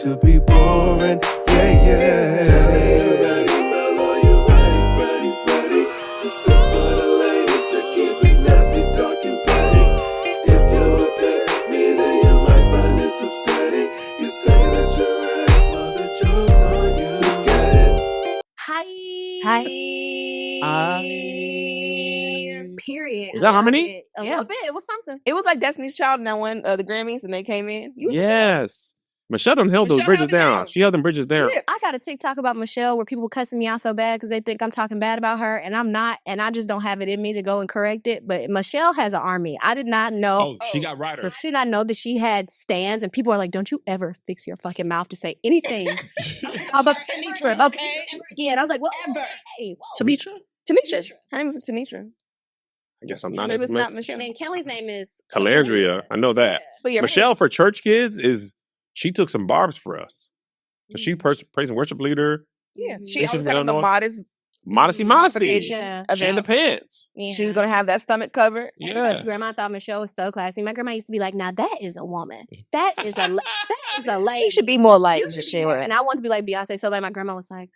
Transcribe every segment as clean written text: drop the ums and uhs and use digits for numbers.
to be boring. Yeah, yeah. Tell me you ready, Mellow, you ready to spit for the ladies to keep it nasty, dark and petty. If you would pick me, then you might find this upsetting. You say that you're ready, well the joke's on you. Get it? Hi. Period. Is that harmony? A little bit. It was something. It was like Destiny's Child and that one, the Grammys, and they came in. Yes. Michelle done held those bridges down. She held them bridges down. Yeah. I got a TikTok about Michelle where people cussing me out so bad because they think I'm talking bad about her, and I'm not, and I just don't have it in me to go and correct it. But Michelle has an army. I did not know. Oh, she got riders. She did not know that she had stands, and people are like, "Don't you ever fix your fucking mouth to say anything about Tanisha?" Okay, again, I was like, "Well, hey, Tanisha? Tanisha. Her name is Tanisha. I guess I'm not It as was not Michelle. And then Kelly's name is Calandria. I know that. But yeah, Michelle for church kids she took some barbs for us. She praise and worship leader. Yeah, she Bishop always had on the Illinois. modesty. Modesty. Yeah. She in the pants. Yeah. She was gonna have that stomach covered. Yeah. Grandma thought Michelle was so classy. My grandma used to be like, "Now that is a woman. That is a lady. You should be more like You should be Michelle. more." And I wanted to be like Beyonce so bad. My grandma was like,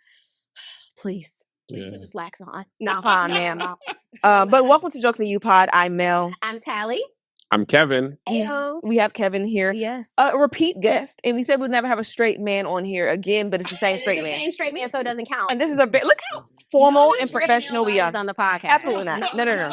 "Please Yeah. put the slacks on." No, ma'am. But welcome to Jokes and You Pod. I'm Mel. I'm Talley. I'm Kevin. Ayo. We have Kevin here. Yes. A repeat guest, and we said we'd never have a straight man on here again, but it's the same straight man. Same straight man, so it doesn't count. And this is a bit. Look how formal and professional we are. on the podcast. Absolutely not. No.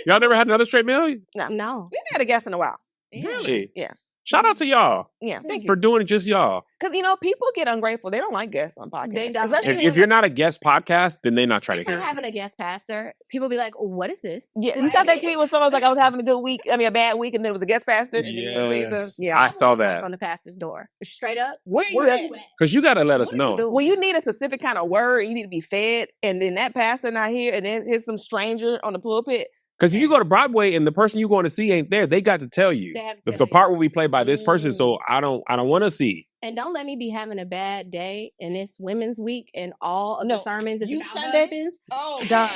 Y'all never had another straight meal? No. We haven't had a guest in a while. Really? Yeah. Shout out to y'all Yeah, thank for you. doing it just y'all. Because people get ungrateful. They don't like guests on podcasts. They don't. Especially If you're not a guest podcast, then they not trying If to I'm hear. having a guest pastor, people be like, "What is this?" Yeah, you saw that tweet when someone was like, "I was having a good week. I mean, a bad week," and then it was a guest pastor. And then it was Yes. Jesus. Yeah. I saw that. On the pastor's door, straight up. Where you at? Because you got to let us know. When you need a specific kind of word, you need to be fed, and then that pastor not here, and then here's some stranger on the pulpit. Because if you go to Broadway and the person you going to see ain't there, they got to tell you. They have to The tell you. part will be played by this person, so I don't want to see. And don't let me be having a bad day, and it's Women's Week, and all of No, the sermons is you about Sunday? husbands. Oh, God.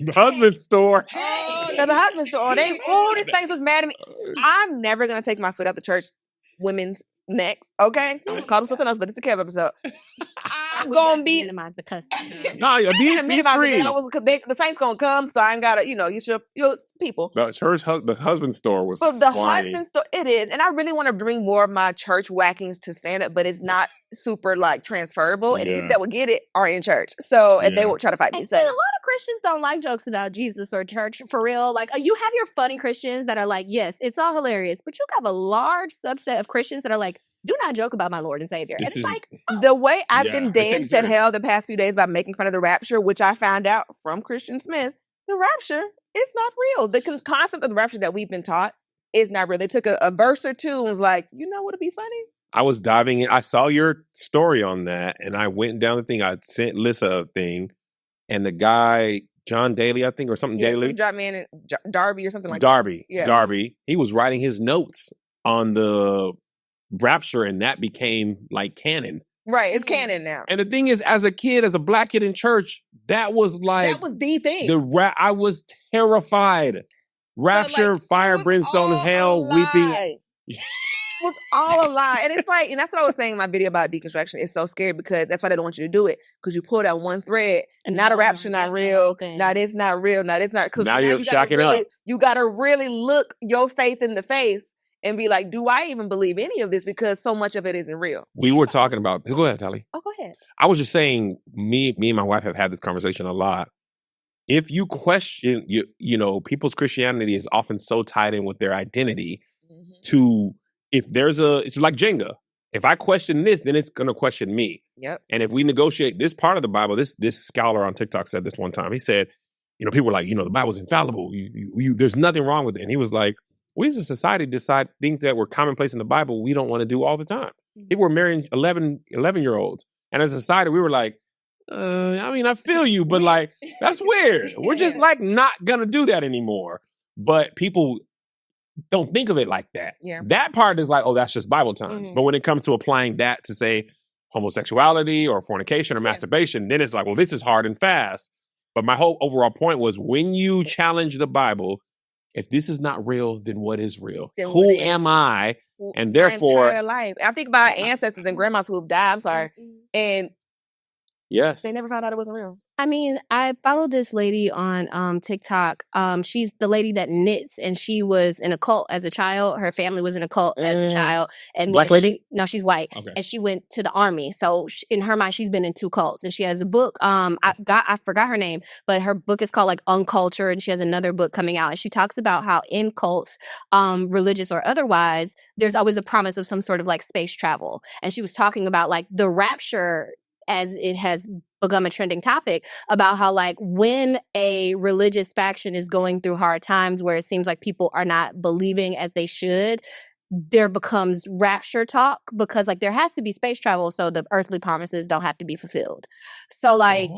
The husband store. Now the husband store, this thing was mad at me. I'm never gonna take my foot out the church. Women's next, okay? I was called them something else, but it's a Kev episode. I'm gonna be minimize the cuss. No, be free. The Saints gonna come, so I ain't gotta, your people. The husband store was But the flying. husband store, it is, and I really want to bring more of my church whackings to stand up, but it's not super like transferable, and Yeah. that will get it are in church, so and they Yeah. will try to fight me. And So a lot of Christians don't like jokes about Jesus or church for real. Like you have your funny Christians that are like, yes, it's all hilarious, but you have a large subset of Christians that are like, do not joke about my Lord and Savior. This and it's is- like, the way I've Yeah, been they take it damned to serious. hell the past few days by making fun of the rapture, which I found out from Christian Smith, the rapture is not real. The concept of the rapture that we've been taught is not real. They took a verse or two and was like, you know what would be funny? I was diving in. I saw your story on that, and I went down the thing. I sent Lissa a thing, and the guy, John Daly, I think, or something Daly. Drop man and Darby or something like Darby. Yeah. Darby. He was writing his notes on the rapture, and that became like canon. that. Right, it's canon now. And the thing is, as a kid, as a black kid in church, that was like That was the thing. I was terrified. Rapture, fire, brimstone, hell, weeping. It was all a lie. And it's like, and that's what I was saying in my video about deconstruction. It's so scary because that's why they don't want you to do it. Because you pull that one thread, and now the rapture not real. Now this not real. Now this not. Because Now you're you gotta shocking really, up. You got to really look your faith in the face and be like, do I even believe any of this? Because so much of it isn't real. We were talking about. Go ahead, Talley. oh, go ahead. I was just saying, me and my wife have had this conversation a lot. If you question, people's Christianity is often so tied in with their identity to, it's like Jenga. If I question this, then it's going to question me. Yep. And if we negotiate this part of the Bible, this scholar on TikTok said this one time. He said, people were like, the Bible's infallible. There's nothing wrong with it. And he was like, we as a society decide things that were commonplace in the Bible we don't want to do all the time. People were marrying 11-year-olds. And as a society, we were like, I feel you, but like, that's weird. We're just like not going to do that anymore. But people don't think of it like that. Yeah. That part is like, oh, that's just Bible times. But when it comes to applying that to say homosexuality or fornication or masturbation, then it's like, well, this is hard and fast. But my whole overall point was when you challenge the Bible, if this is not real, then what is real? Then Who what is? am I And my therefore, entire life. I think about ancestors and grandmas who have died. I'm sorry, and yes, they never found out it wasn't real. I mean, I followed this lady on TikTok. She's the lady that knits, and she was in a cult as a child. Her family was in a cult as a child. And Black lady? No, she's white. Okay. And she went to the army. So in her mind, she's been in 2 cults. And she has a book. I forgot her name, but her book is called like Uncultured. And she has another book coming out. And she talks about how in cults, religious or otherwise, there's always a promise of some sort of like space travel. And she was talking about like the rapture, as it has become a trending topic, about how like when a religious faction is going through hard times where it seems like people are not believing as they should, there becomes rapture talk, because like there has to be space travel so the earthly promises don't have to be fulfilled. So like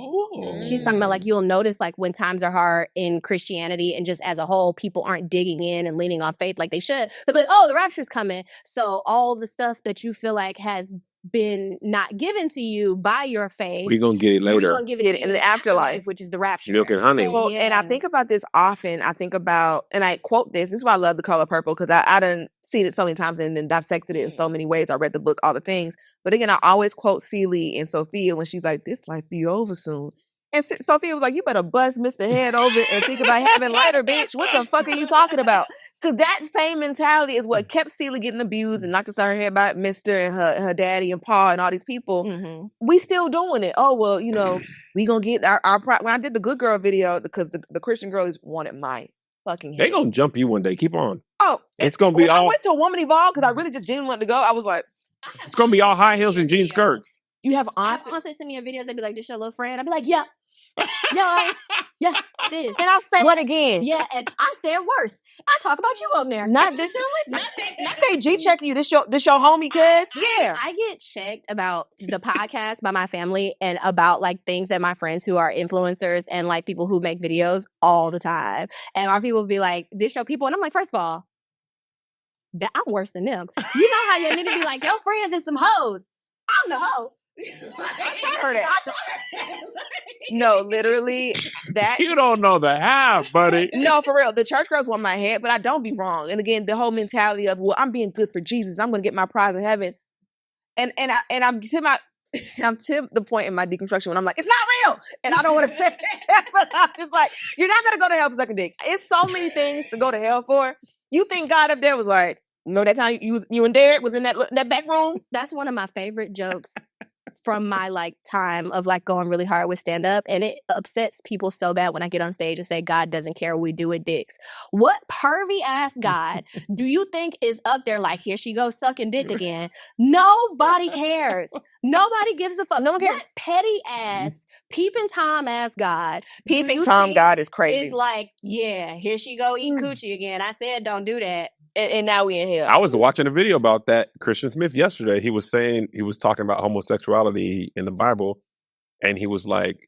she's talking about like you'll notice like when times are hard in Christianity and just as a whole, people aren't digging in and leaning on faith like they should. They're like, oh, the rapture's coming. So all the stuff that you feel like has been not given to you by your faith, we're gonna get it later. we're gonna give it to in you the afterlife, which is the rapture. Milk and honey. So, and I think about this often. I think about, and I quote this. This is why I love The Color Purple, because I done seen it so many times and then dissected it in so many ways. I read the book, all the things. But again, I always quote Celie and Sophia when she's like, "This life be over soon." And Sophia was like, "You better bust Mr. Head over and think about having lighter, bitch. What the fuck are you talking about?" Because that same mentality is what kept Celie getting abused and knocked upside her head by Mr. and her daddy and Pa and all these people. We still doing it. Oh, well, you know, we gonna get our pride. When I did the Good Girl video, because the Christian girlies wanted my fucking head. They gonna jump you one day. Keep on. Oh, it's gonna be when all. I went to a Woman Evolve because I really just didn't want to go. I was like, it's gonna be all high heels and jean skirts. You have honestly send me your videos. They'd be like, "This your little friend." I'd be like, "Yeah, yeah, yeah, it is." And I'll say what again? Yeah, and I said worse. I talk about you on there. Not this. Not they G checking you. This your homie, cuz. Yeah. I get checked about the podcast by my family and about like things that my friends who are influencers and like people who make videos all the time. And our people be like, "This your people," and I'm like, first of all, I'm worse than them. You know how your nigga be like, "Your friends is some hoes." I'm the hoe. I heard it. No, literally, that you don't know the half, buddy. No, for real. The church girls want my head, but I don't be wrong. And again, the whole mentality of, well, I'm being good for Jesus. I'm going to get my prize in heaven. And I'm to the point in my deconstruction when I'm like, it's not real, and I don't want to say it, but I'm just like, you're not going to go to hell for sucking dick. It's so many things to go to hell for. You think God up there was like, no, that time you and Derek was in that back room? That's one of my favorite jokes from my like time of like going really hard with stand up, and it upsets people so bad when I get on stage and say God doesn't care what we do with dicks. What pervy ass God do you think is up there like, here she goes sucking dick again? Nobody cares. Nobody gives a fuck. No one cares. What petty ass peeping Tom ass God. Peeping Tom God is crazy. It's like, yeah, here she go eat coochie again. I said don't do that. And now we in hell. I was watching a video about that Christian Smith yesterday. He was talking about homosexuality in the Bible, and he was like,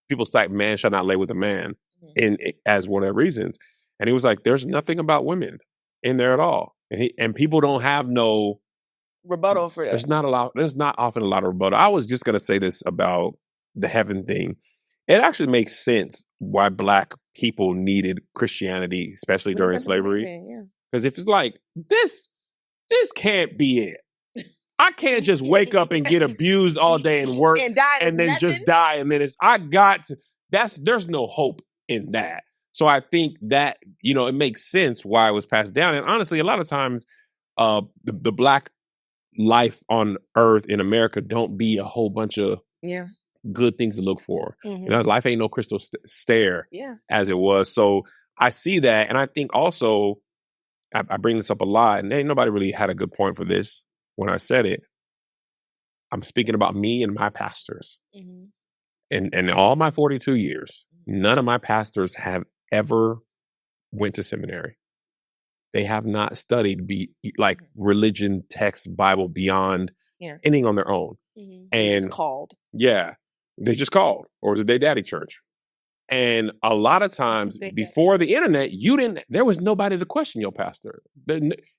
people cite man shall not lay with a man as one of the reasons. And he was like, there's nothing about women in there at all. And people don't have no rebuttal for that. There's not often a lot of rebuttal. I was just gonna say this about the heaven thing. It actually makes sense why Black people needed Christianity, especially during slavery. Yeah. Because if it's like, this can't be it. I can't just wake up and get abused all day and work and die and then just die. And then there's no hope in that. So I think that, it makes sense why it was passed down. And honestly, a lot of times, the Black life on earth in America don't be a whole bunch of good things to look for. Life ain't no crystal stair as it was. So I see that. And I think also, I bring this up a lot, and ain't nobody really had a good point for this when I said it. I'm speaking about me and my pastors. In all my 42 years, none of my pastors have ever went to seminary. They have not studied like religion, text, Bible beyond anything on their own. And just called. Yeah, they just called, or was it their daddy church? And a lot of times before the internet, there was nobody to question your pastor.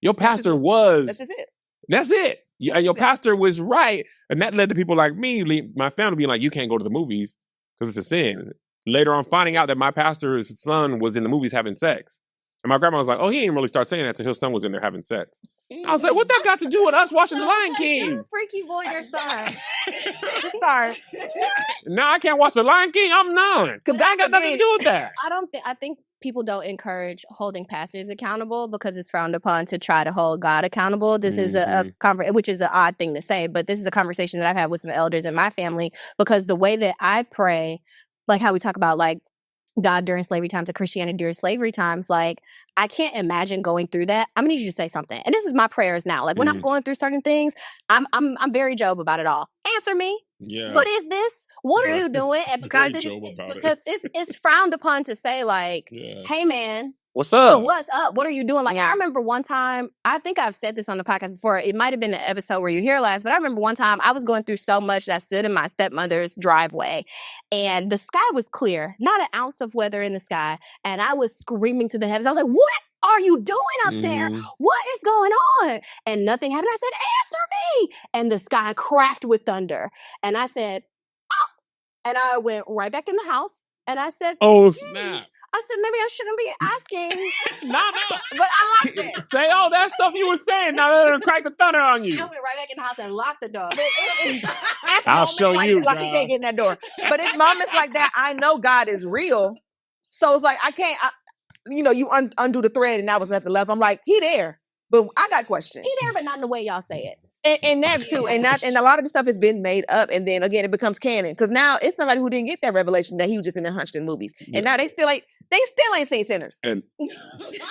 Your pastor That's just it. That's it. And your pastor was right. And that led to people like me, my family being like, you can't go to the movies because it's a sin. Later on, finding out that my pastor's son was in the movies having sex. And my grandma was like, "Oh, he didn't really start saying that till his son was in there having sex." I was like, "What that got to do with us watching The Lion King?" You're a freaky boy, your son. Sorry. Now I can't watch The Lion King. I'm none because God got nothing to do with that. I think people don't encourage holding pastors accountable because it's frowned upon to try to hold God accountable. This is a which is an odd thing to say, but this is a conversation that I've had with some elders in my family because the way that I pray, like how we talk about like God during slavery times or Christianity during slavery times, like I can't imagine going through that. I'm gonna need you to say something. And this is my prayers now. Like when I'm going through certain things, I'm very Job about it all. Answer me. Yeah. What is this? What are you doing? And because it's frowned upon to say like, hey man, what's up? What's up? What are you doing? Like I remember one time, I think I've said this on the podcast before. It might have been the episode where you hear last, but I remember one time I was going through so much that I stood in my stepmother's driveway and the sky was clear, not an ounce of weather in the sky. And I was screaming to the heavens. I was like, what are you doing up there? What is going on? And nothing happened. I said, answer me. And the sky cracked with thunder. And I said, oh. And I went right back in the house and I said, oh, snap. I said, maybe I shouldn't be asking. No. But I liked it. Say all that stuff you were saying. Now they're going to crack the thunder on you. I went right back in the house and locked the door. I'll show like you. Like he can't get in that door. But it's moments like that. I know God is real. So it's like, I can't, you undo the thread and that was nothing left. I'm like, he there. But I got questions. He there, but not in the way y'all say it. And that too, and a lot of the stuff has been made up, and then again it becomes canon because now it's somebody who didn't get that revelation that he was just in the hunched in movies, and now they still ain't seen Sinners. And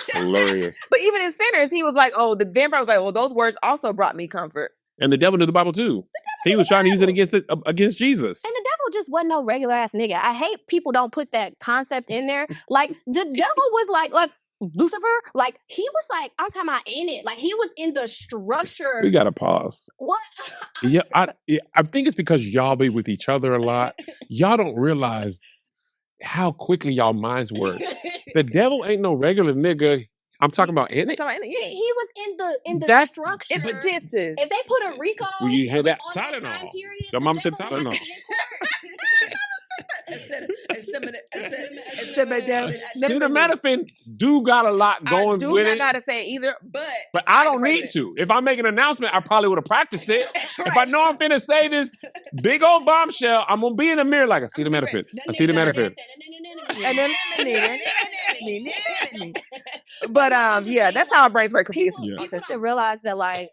hilarious. But even in Sinners, he was like, "Oh, the vampire was like, well, those words also brought me comfort." And the devil knew the Bible too. He was trying to use it against Jesus. And the devil just wasn't no regular ass nigga. I hate people don't put that concept in there. Like the devil was like Lucifer, like he was like, I'm talking about in it. Like he was in the structure. We gotta pause. What? I think it's because y'all be with each other a lot. Y'all don't realize how quickly y'all minds work. The devil ain't no regular nigga. I'm talking about in it. He was in the structure. It's Batistas. If they put a Rico well, you hear that on Tylenol. that time period, Your mama said Tylenol. Acetaminophen do got a lot going with it. I do not know how to say it either, but I don't need to. If I make an announcement, I probably would have practiced it. Right. If I know I'm finna say this big old bombshell, I'm gonna be in the mirror like acetaminophen. Acetaminophen. But yeah, that's how our brains work. People have to realize that, like,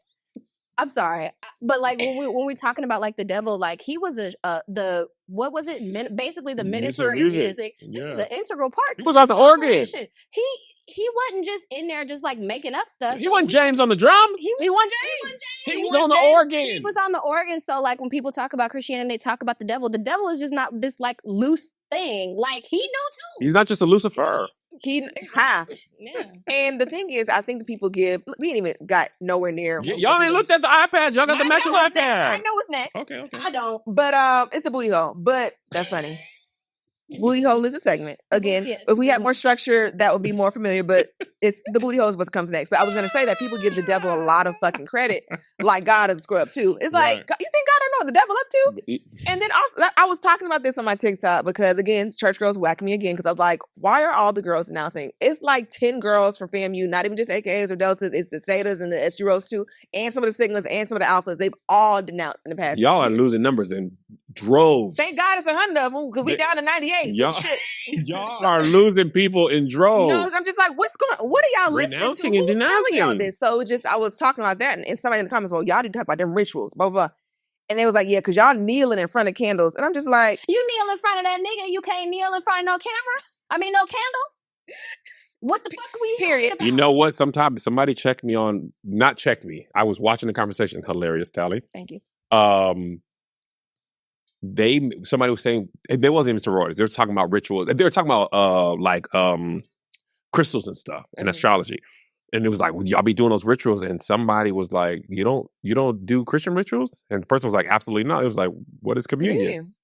I'm sorry, but like when we're talking about like the devil, like he was what was it? Basically, the minister of music. This is an integral part. He was on the organ. He wasn't just in there just like making up stuff. He wasn't James on the drums. He wasn't James. He was on the organ. He was on the organ. So like when people talk about Christianity, they talk about the devil is just not this like loose thing. Like he knew too. He's not just a Lucifer. Yeah. And the thing is, I think the people we ain't even got nowhere near. Y'all ain't looked at the iPad. Y'all got the matching iPad. I know what's next. Okay. I don't. But it's the booty hole. But that's funny. Booty hole is a segment. Again, yes. If we had more structure, that would be more familiar. But it's the booty hole is what comes next. But I was going to say that people give the devil a lot of fucking credit, like God is a scrub too. It's like, you think God don't know what the devil up to? And then also, I was talking about this on my TikTok because again, church girls whacking me again because I was like, why are all the girls announcing? It's like 10 girls from FAMU, not even just AKAs or Deltas. It's the Zetas and the SGROs too, and some of the Sigmas and some of the Alphas. They've all denounced in the past. Y'all are losing numbers in droves. Thank God it's 100 of them because we down to 98. Y'all are losing people in droves. No, I'm just like, what are y'all renouncing listening to? and Who's denouncing telling y'all this? So I was talking about that, and somebody in the comments, well, y'all need to talk about them rituals, blah, blah, blah. And they was like, yeah, because y'all kneeling in front of candles. And I'm just like, you kneel in front of that nigga, you can't kneel in front of no camera? No candle? What the fuck are we talking about? You know what? Somebody checked me on, not checked me. I was watching the conversation. Hilarious, Talley. Thank you. Somebody was saying, they wasn't even sororities. They were talking about rituals. They were talking about crystals and stuff and astrology. And it was like, well, y'all be doing those rituals. And somebody was like, you don't do Christian rituals? And the person was like, absolutely not. It was like, what is communion?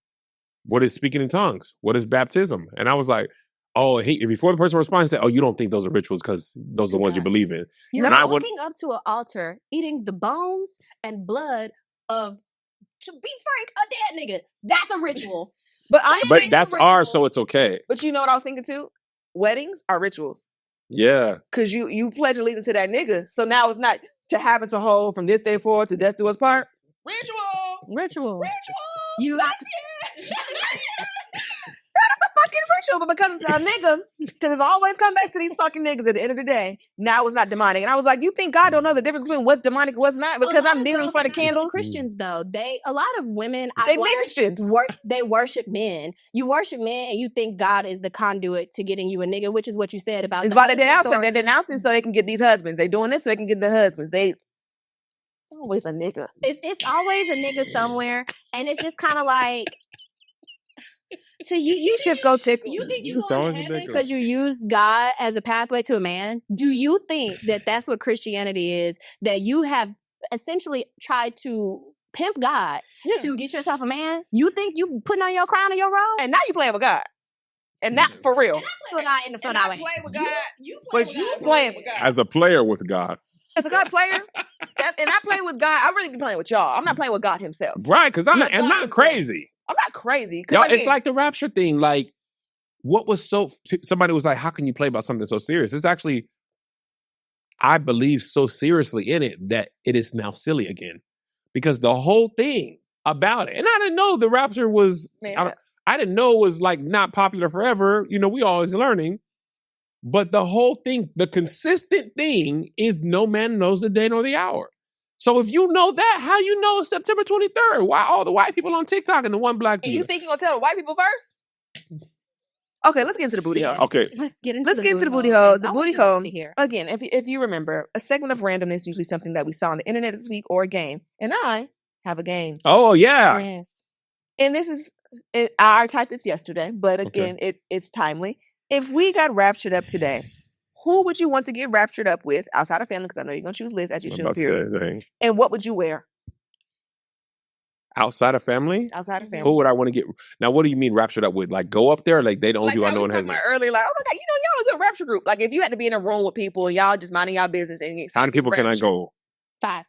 What is speaking in tongues? What is baptism? And I was like, before the person responded, he said, oh, you don't think those are rituals because those are the ones you believe in. You're walking up to an altar, eating the bones and blood of, to be frank, a dead nigga. That's a ritual. But that's ours, so it's okay. But you know what I was thinking too? Weddings are rituals. Yeah. Because you pledge allegiance to that nigga. So now it's not to happen to hold from this day forward to death do us part. Ritual. You have to, Fucking ritual, but because it's a nigga, because it's always come back to these fucking niggas at the end of the day. Now it's not demonic, and I was like, you think God don't know the difference between what's demonic and what's not? Because I'm kneeling for the candles. Christians though, a lot of women, They Christians. they worship men. You worship men, and you think God is the conduit to getting you a nigga, which is what you said about. It's why they denouncing. They're denouncing so they can get these husbands. They doing this so they can get the husbands. It's always a nigga. It's always a nigga somewhere, and it's just kind of like. So you just go tickle. You think you It's go always to a heaven nigga. because you use God as a pathway to a man? Do you think that that's what Christianity is? That you have essentially tried to pimp God to get yourself a man? You think you putting on your crown and your robe? And now you playing with God. And not for real. And I play with God in the front of my play with God. You playing with God. As a player with God. As a God player, and I play with God. I really be playing with y'all. I'm not playing with God himself. Right, because I'm God not himself. crazy. I'm not crazy. Y'all, Again, it's like the rapture thing. Like, what was somebody was like, how can you play about something so serious? It's actually, I believe so seriously in it that it is now silly again. Because the whole thing about it, and I didn't know the rapture was, I didn't know it was like not popular forever. You know, we always learning. But the whole thing, the consistent thing is no man knows the day nor the hour. So if you know that, how you know it's September 23rd? Why all the white people on TikTok and the one black dude? And you think you're going to tell the white people first? Okay, let's get into the booty hole. Okay. Let's get into the booty hole. The I booty want hole. to hear. Again, if you remember, a segment of randomness is usually something that we saw on the internet this week or a game. And I have a game. Oh, yeah. Yes. And this is, I typed this yesterday, but again, it's timely. If we got raptured up today, who would you want to get raptured up with outside of family? Because I know you're going to choose Liz as you should. Period. And what would you wear? Outside of family? Outside of family. Who would I want to get? Now, what do you mean raptured up with? Like go up there? Like they don't like do I know in heaven? heaven? Earlier, like, oh my God, y'all a good rapture group. Like if you had to be in a room with people and y'all just minding y'all business and how many people can I go? 5.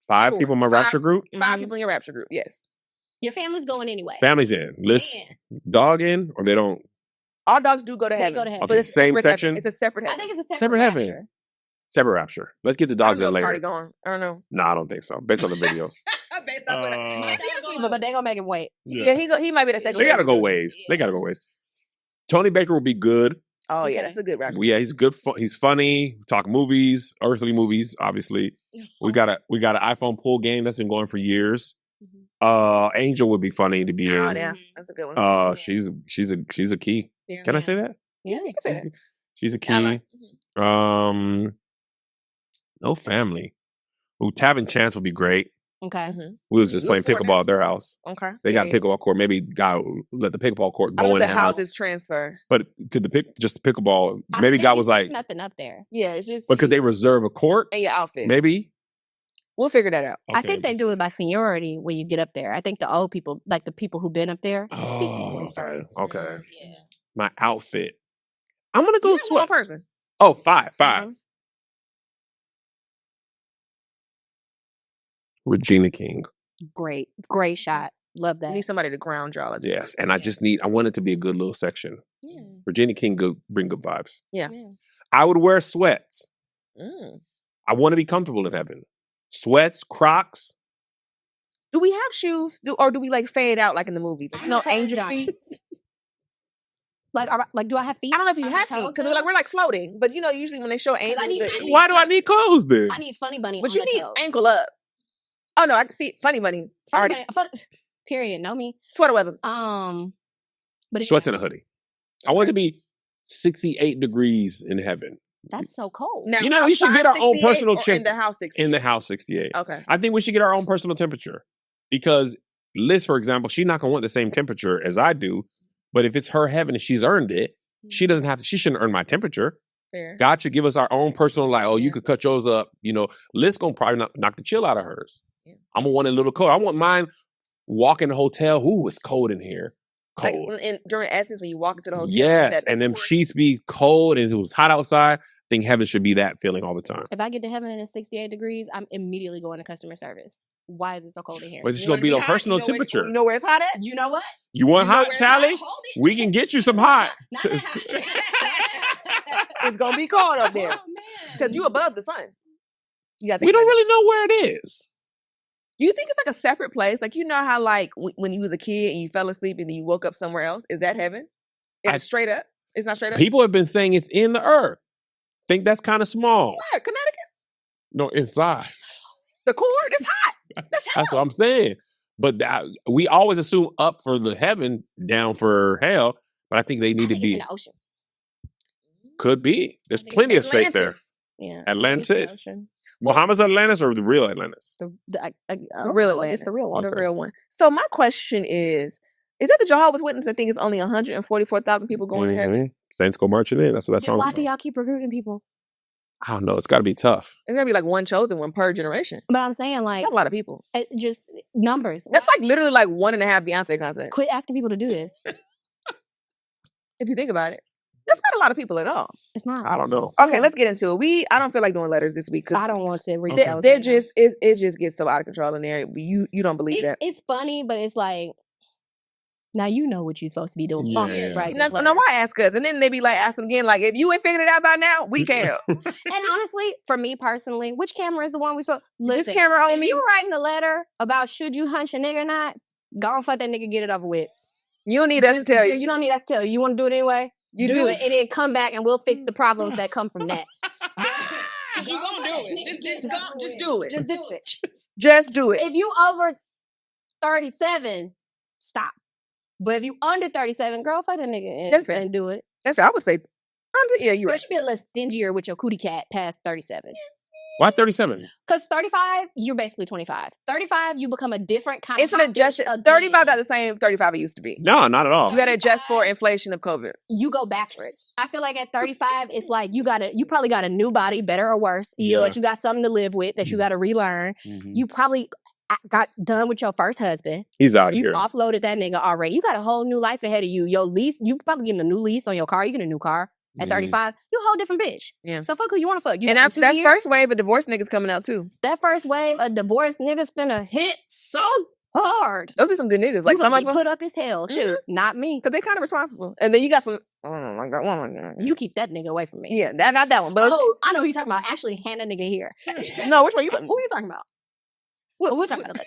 5 Sure. people in my rapture group? 5 people in your rapture group, yes. Your family's going anyway. Family's in. Listen, dog in or they don't? All dogs do go to They heaven. go to heaven. Okay, But it's same separate section? heaven. It's a separate I heaven. think it's a Separate rapture. heaven. Separate rapture. Let's get the I dogs don't in know if later. Cardi going. I don't know. No, I don't think so. Based on the videos. Based on But they gonna make him wait. yeah, he might be the second. They gotta go waves. They gotta go waves. Tony Baker will be good. Oh yeah, Okay. that's a good rapture. Yeah, he's good. He's funny. Talk movies, earthly movies. Obviously, we got an iPhone pool game that's been going for years. Angel would be funny to be in. Oh yeah, that's a good one. She's a key. Yeah. Can I say that? Yeah, you can say that. She's a key. I like- No family. Ooh, Tab and Chance would be great. Okay. We was just Look playing for pickleball at their house. Okay. They got a pickleball court. Maybe God let the pickleball court I go know in the the house house. is transfer. But could the pickleball? I Maybe think God was like, nothing up there. Yeah, it's just. but could they reserve a court? and your outfit? Maybe. We'll figure that out. I think they do it by seniority when you get up there. I think the old people, like the people who've been up there, I think they Oh, went okay. first. Okay. Yeah. My outfit. I'm gonna go One sweat. person. Oh, 5. Regina King. Great shot. Love You that. need somebody to ground y'all. As Yes, and I want it to be a good little section. Yeah. Regina King bring good vibes. Yeah. I would wear sweats. Mm. I want to be comfortable in heaven. Sweats, Crocs. Do we have shoes? Or do we like fade out like in the movies? I You know, have toes angel done. feet. Like do I have feet? I don't know if you I have feet toes because done? we're like floating. But you know, usually when they show angels, need- the- I need- Why do I need clothes then? I need funny bunny. but on you my need toes. ankle up. Oh no, I can see funny bunny. Funny Already bunny. Period. Know me. sweater weather. But Sweats and a hoodie. I want it to be 68 degrees in heaven. that's so cold. Now, You know, we should outside get our own 68 personal or check in the house. 68? In the house, 68. Okay. I think we should get our own personal temperature because Liz, for example, she's not gonna want the same temperature as I do. But if it's her heaven and she's earned it, she doesn't have to. She shouldn't earn my temperature. Fair. God should give us our own personal. Like, oh, you Yeah. could cut yours up. You know, Liz gonna probably knock the chill out of hers. Yeah. I'm gonna want it a little cold. I want mine. Walk in the hotel. Ooh, it's cold in here. Cold. Like during Essence, when you walk into the hotel. Yes, that and them forest- sheets be cold and it was hot outside. I think heaven should be that feeling all the time. If I get to heaven and it's 68 degrees, I'm immediately going to customer service. Why is it so cold in here? But it's You gonna wanna be no hot? personal You know temperature. you know where it's hot at? You know what? You want You know hot, where it's hot? Tally? Hold it. We can get you some hot. Not that hot. it's gonna be cold up there Oh, man. because you above the sun. You gotta We think don't about really know where it is. it. You think it's like a separate place? Like, you know how like when you was a kid and you fell asleep and then you woke up somewhere else? Is that heaven? Is it straight up? It's not straight up? People have been saying it's in the earth. Think that's kind of small. Where? Connecticut? No, inside. The core? It's hot. That's what I'm saying. But we always assume up for the heaven, down for hell. But I think they need to It's be. in the ocean. Could be. There's think plenty of space there. Atlantis. Yeah. Atlantis. Muhammad's Atlantis or the real Atlantis? The real one. It's the real one. The Okay. real one. So my question is that the Jehovah's Witness that think it's only 144,000 people going to heaven? Saints go marching in. That's what that Then song's why do about. y'all keep recruiting people? I don't know. It's got to be tough. It's gonna be like one chosen one per generation. But I'm saying, like, That's a lot of people. just numbers. That's like literally like 1.5 Beyonce concerts. Quit asking people to do this. If you think about it, that's not a lot of people at all. It's not. I don't know. Okay, let's get into it. I don't feel like doing letters this week I because don't want to read Okay. those they're right now. just it just gets so out of control in there. You don't believe that. It's funny, but it's like, now you know what you're supposed to be doing. Yeah. Function, right? No, why ask us? And then they be like asking again, like, if you ain't figured it out by now, we can help. And honestly, for me personally, which camera is the one we supposed? Listen, This camera on if me. you writing a letter about should you hunch a nigga or not, go and fuck that nigga, get it over with. You don't need us to tell you. You don't need us to tell you. You want to do it anyway? You do do. it, and then come back, and we'll fix the problems that come from that. You gonna do it. Just do it. Just do it. Just do it. If you over 37, stop. But if you under 37, girl, fuck that nigga That's fair. and do it. That's fair. I would say, yeah, you're You right. should be a little stingier with your cootie cat past 37. Why 37? Because 35, you're basically 25. 35, you become a different kind It's of an adjusted. 35 not the same 35 it used to be. No, not at all. You got to adjust for inflation of COVID. You go backwards. I feel like at 35, it's like you probably got a new body, better or worse. Yeah. But you got something to live with that you got to relearn. You probably got done with your first husband. He's out of You here. offloaded that nigga already. You got a whole new life ahead of you. Your lease, you probably getting a new lease on your car. You get a new car. At 35, you a whole different bitch. Yeah. So fuck who you want to fuck. You And got 2 that years? first wave of divorce niggas coming out too. That first wave of divorced niggas finna hit so hard. Those be some good niggas. Like You some gonna of be them, put up as hell too. Not me. because they kind of responsible. And then you got some, like that one. You keep that nigga away from me. Yeah, not that one. But Oh, I know who you talking about. Actually, hand a nigga here. no, which one you? Who are you talking about? What, We're talking about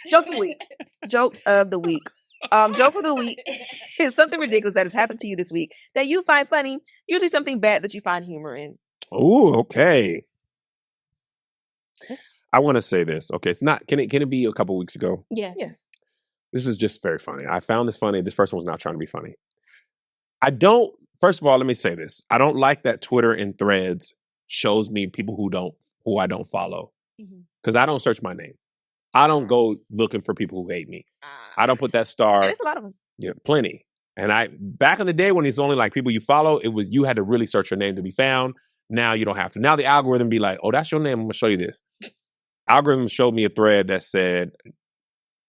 Jokes of the week. Jokes of the week. Joke of the week is something ridiculous that has happened to you this week that you find funny. Usually something bad that you find humor in. Oh, okay. I want to say this. Okay, it's not. Can it be a couple weeks ago? Yes. Yes. This is just very funny. I found this funny. This person was not trying to be funny. I don't. First of all, let me say this. I don't like that Twitter and Threads shows me people who I don't follow, because I don't search my name. I don't go looking for people who hate me. I don't put that star. And it's a lot of them. Yeah, plenty. And back in the day when it's only like people you follow, you had to really search your name to be found. Now you don't have to. Now the algorithm be like, oh, that's your name. I'm gonna show you this. Algorithm showed me a thread that said,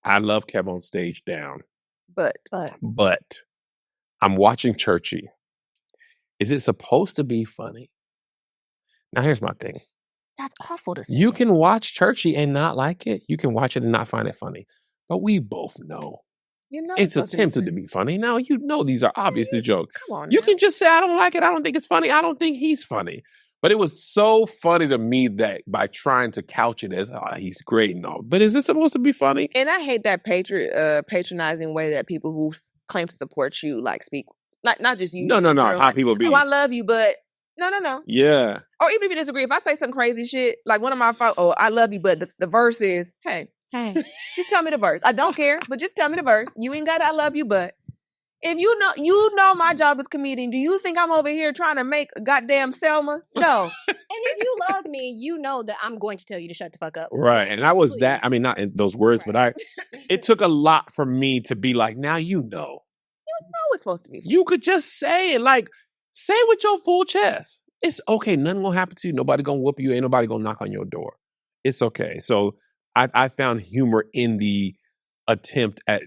I love KevOnStage down, But but I'm watching Churchy. Is it supposed to be funny? Now here's my thing. That's awful to say. You can watch Churchy and not like it. You can watch it and not find it funny. But we both know you know it's supposed attempted to be funny. Now you know these are obviously jokes. Come on. You now. can just say, I don't like it. I don't think it's funny. I don't think he's funny. But it was so funny to me that by trying to couch it as, he's great and all. But is it supposed to be funny? And I hate that patronizing way that people who claim to support you like speak. Not just you. No. How like, people be. Oh, I love you, but no. Yeah. Or even if you disagree, if I say some crazy shit, like one of my followers, I love you, but the verse is, hey, just tell me the verse. I don't care, but just tell me the verse. You ain't got I love you, but if you know my job as comedian, do you think I'm over here trying to make a goddamn Selma? No. And if you love me, you know that I'm going to tell you to shut the fuck up. Right. And I was Please. that. I mean, not in those words, Right. but it took a lot for me to be like, now you know. You know it's supposed to be. You could just say it. Like, say it with your full chest. It's okay. Nothing gonna happen to you. Nobody gonna whoop you. Ain't nobody gonna knock on your door. It's okay. So I found humor in the attempt at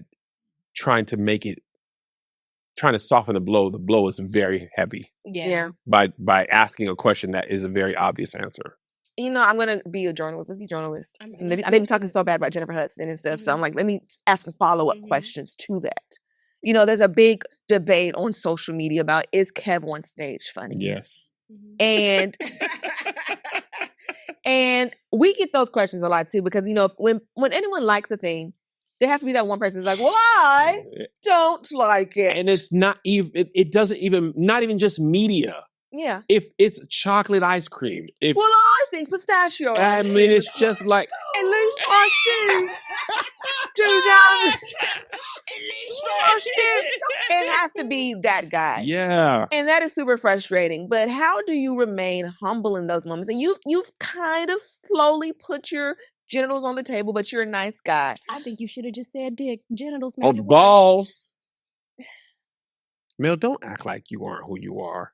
trying to soften the blow. The blow is very heavy Yeah. by asking a question that is a very obvious answer. You know, I'm gonna be a journalist. Let's be journalists. I'm They've been talking so bad about Jennifer Hudson and stuff. So I'm like, let me ask some follow-up questions to that. You know, there's a big debate on social media about, is KevOnStage funny? Yes. And and we get those questions a lot too, because when anyone likes a thing, there has to be that one person who's like, well, I don't like it. And it's not even, it doesn't even, not even just media. Yeah. If it's chocolate ice cream. If Well, I think pistachio. I mean, it's just like, At least askew. Do down. At least askew. It has to be that guy. yeah. And that is super frustrating. But how do you remain humble in those moments? And you've kind of slowly put your genitals on the table, but you're a nice guy. I think you should have just said dick. Genitals Or made it worse. balls. Mel, don't act like you aren't who you are.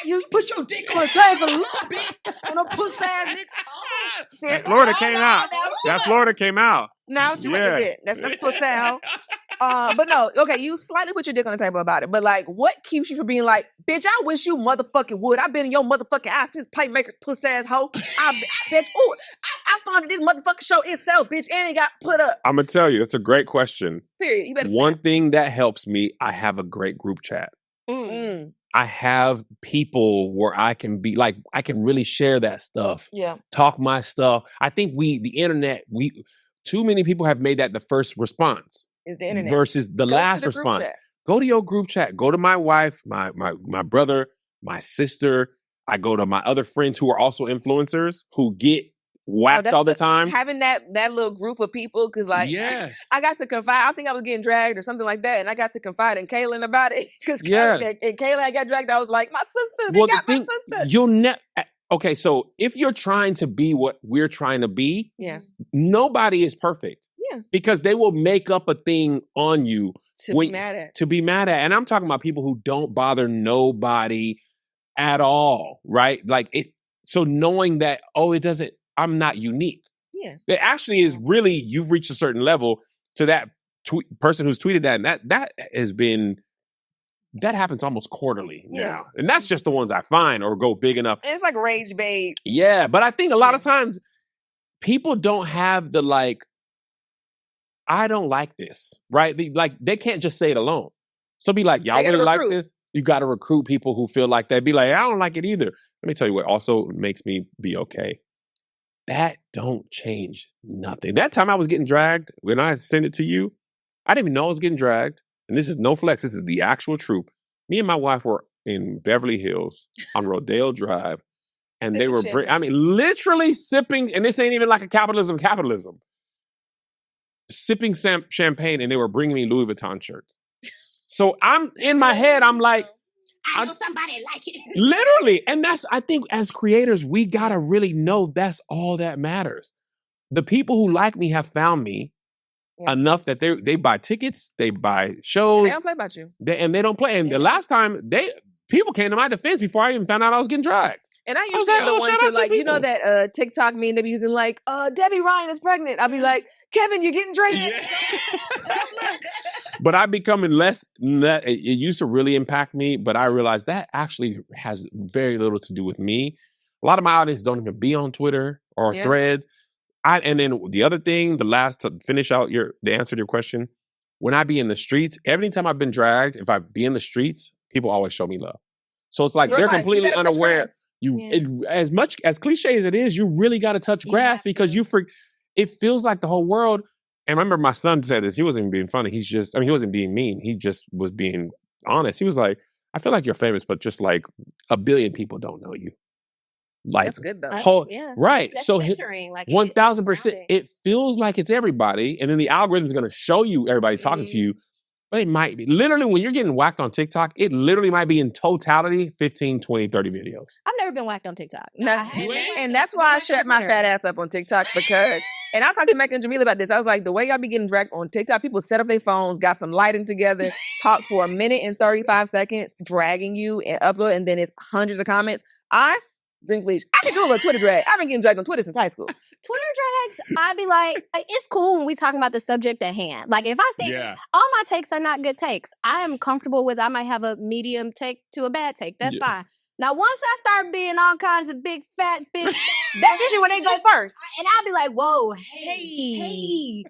You put your dick on the table a little bit on a pussy ass nigga. That Florida came out. That Florida came out. Now it's too Yeah. much. That's not pussy out. But no, okay, you slightly put your dick on the table about it. But like, what keeps you from being like, bitch, I wish you motherfucking would. I've been in your motherfucking ass since Playmakers pussy ass hoe. I bet, ooh, I found this motherfucking show itself, bitch, and it got put up. I'm going to tell you, it's a great question. Period. You better One thing that helps me, I have a great group chat. Mm. I have people where I can be like, I can really share that stuff. Yeah. Talk my stuff. I think the internet, too many people have made that the first response Is the internet. versus the Go last to the group response. chat. Go to your group chat. Go to my wife, my brother, my sister. I go to my other friends who are also influencers who get whacked that's all the time. Having that little group of people, because like, Yes. I got to confide. I think I was getting dragged or something like that, and I got to confide in Kaylin about it because Yeah. Kaylin had got dragged. I was like, my sister, Well, they got the thing, my sister. you'll never. Okay, so if you're trying to be what we're trying to be, Yeah, nobody is perfect. Yeah. Because they will make up a thing on you to be mad at. to be mad at. And I'm talking about people who don't bother nobody at all, right? Like it. So knowing that, I'm not unique. Yeah. It actually is really, you've reached a certain level to that person who's tweeted that. And that has been, that happens almost quarterly now. And that's just the ones I find or go big enough. And it's like rage bait. Yeah. But I think a lot of times people don't have the I don't like this, right? They can't just say it alone. So be like, y'all really like this? You got to recruit people who feel like that. Be like, I don't like it either. Let me tell you what also makes me be okay. That don't change nothing. That time I was getting dragged, when I sent it to you, I didn't even know I was getting dragged. And this is no flex. This is the actual truth. Me and my wife were in Beverly Hills on Rodeo Drive. And they were, literally sipping, and this ain't even like a capitalism. Sipping champagne, and they were bringing me Louis Vuitton shirts. So I'm in my head, I'm like, I know somebody like it. Literally. And I think as creators, we got to really know that's all that matters. The people who like me have found me enough that they buy tickets, they buy shows. They don't play about you. And they don't play. And the last time, people came to my defense before I even found out I was getting dragged. And I usually am the one to like, you know that TikTok meme they be using like, Debbie Ryan is pregnant. I'll be like, Kevin, you're getting dragged. Yeah. But I'm becoming less, it used to really impact me, but I realized that actually has very little to do with me. A lot of my audience don't even be on Twitter or Threads. And then the other thing, to finish out the answer to your question, when I be in the streets, every time I've been dragged, if I be in the streets, people always show me love. So it's like they're completely unaware. As much as cliche as it is, you really got to touch grass because it feels like the whole world. And I remember my son said this. He wasn't even being funny. He wasn't being mean. He just was being honest. He was like, I feel like you're famous, but just like a billion people don't know you. Like, that's good though. Right. That's so centering, like 1000%. It feels like it's everybody. And then the algorithm is going to show you everybody talking to you. But it might be. Literally, when you're getting whacked on TikTok, it literally might be in totality 15, 20, 30 videos. I've never been whacked on TikTok. And that's why I shut my fat ass up on TikTok because, and I talked to Mecca and Jamila about this. I was like, the way y'all be getting dragged on TikTok, people set up their phones, got some lighting together, talk for a minute and 35 seconds, dragging you and upload, and then it's hundreds of comments. I drink bleach. I can do a little Twitter drag. I've been getting dragged on Twitter since high school. Twitter drags, I'd be like, it's cool when we talking about the subject at hand. Like if I say all my takes are not good takes, I am comfortable with I might have a medium take to a bad take. That's fine. Now once I start being all kinds of big fat bitch, that's usually when they go first. And I'll be like, whoa, hey.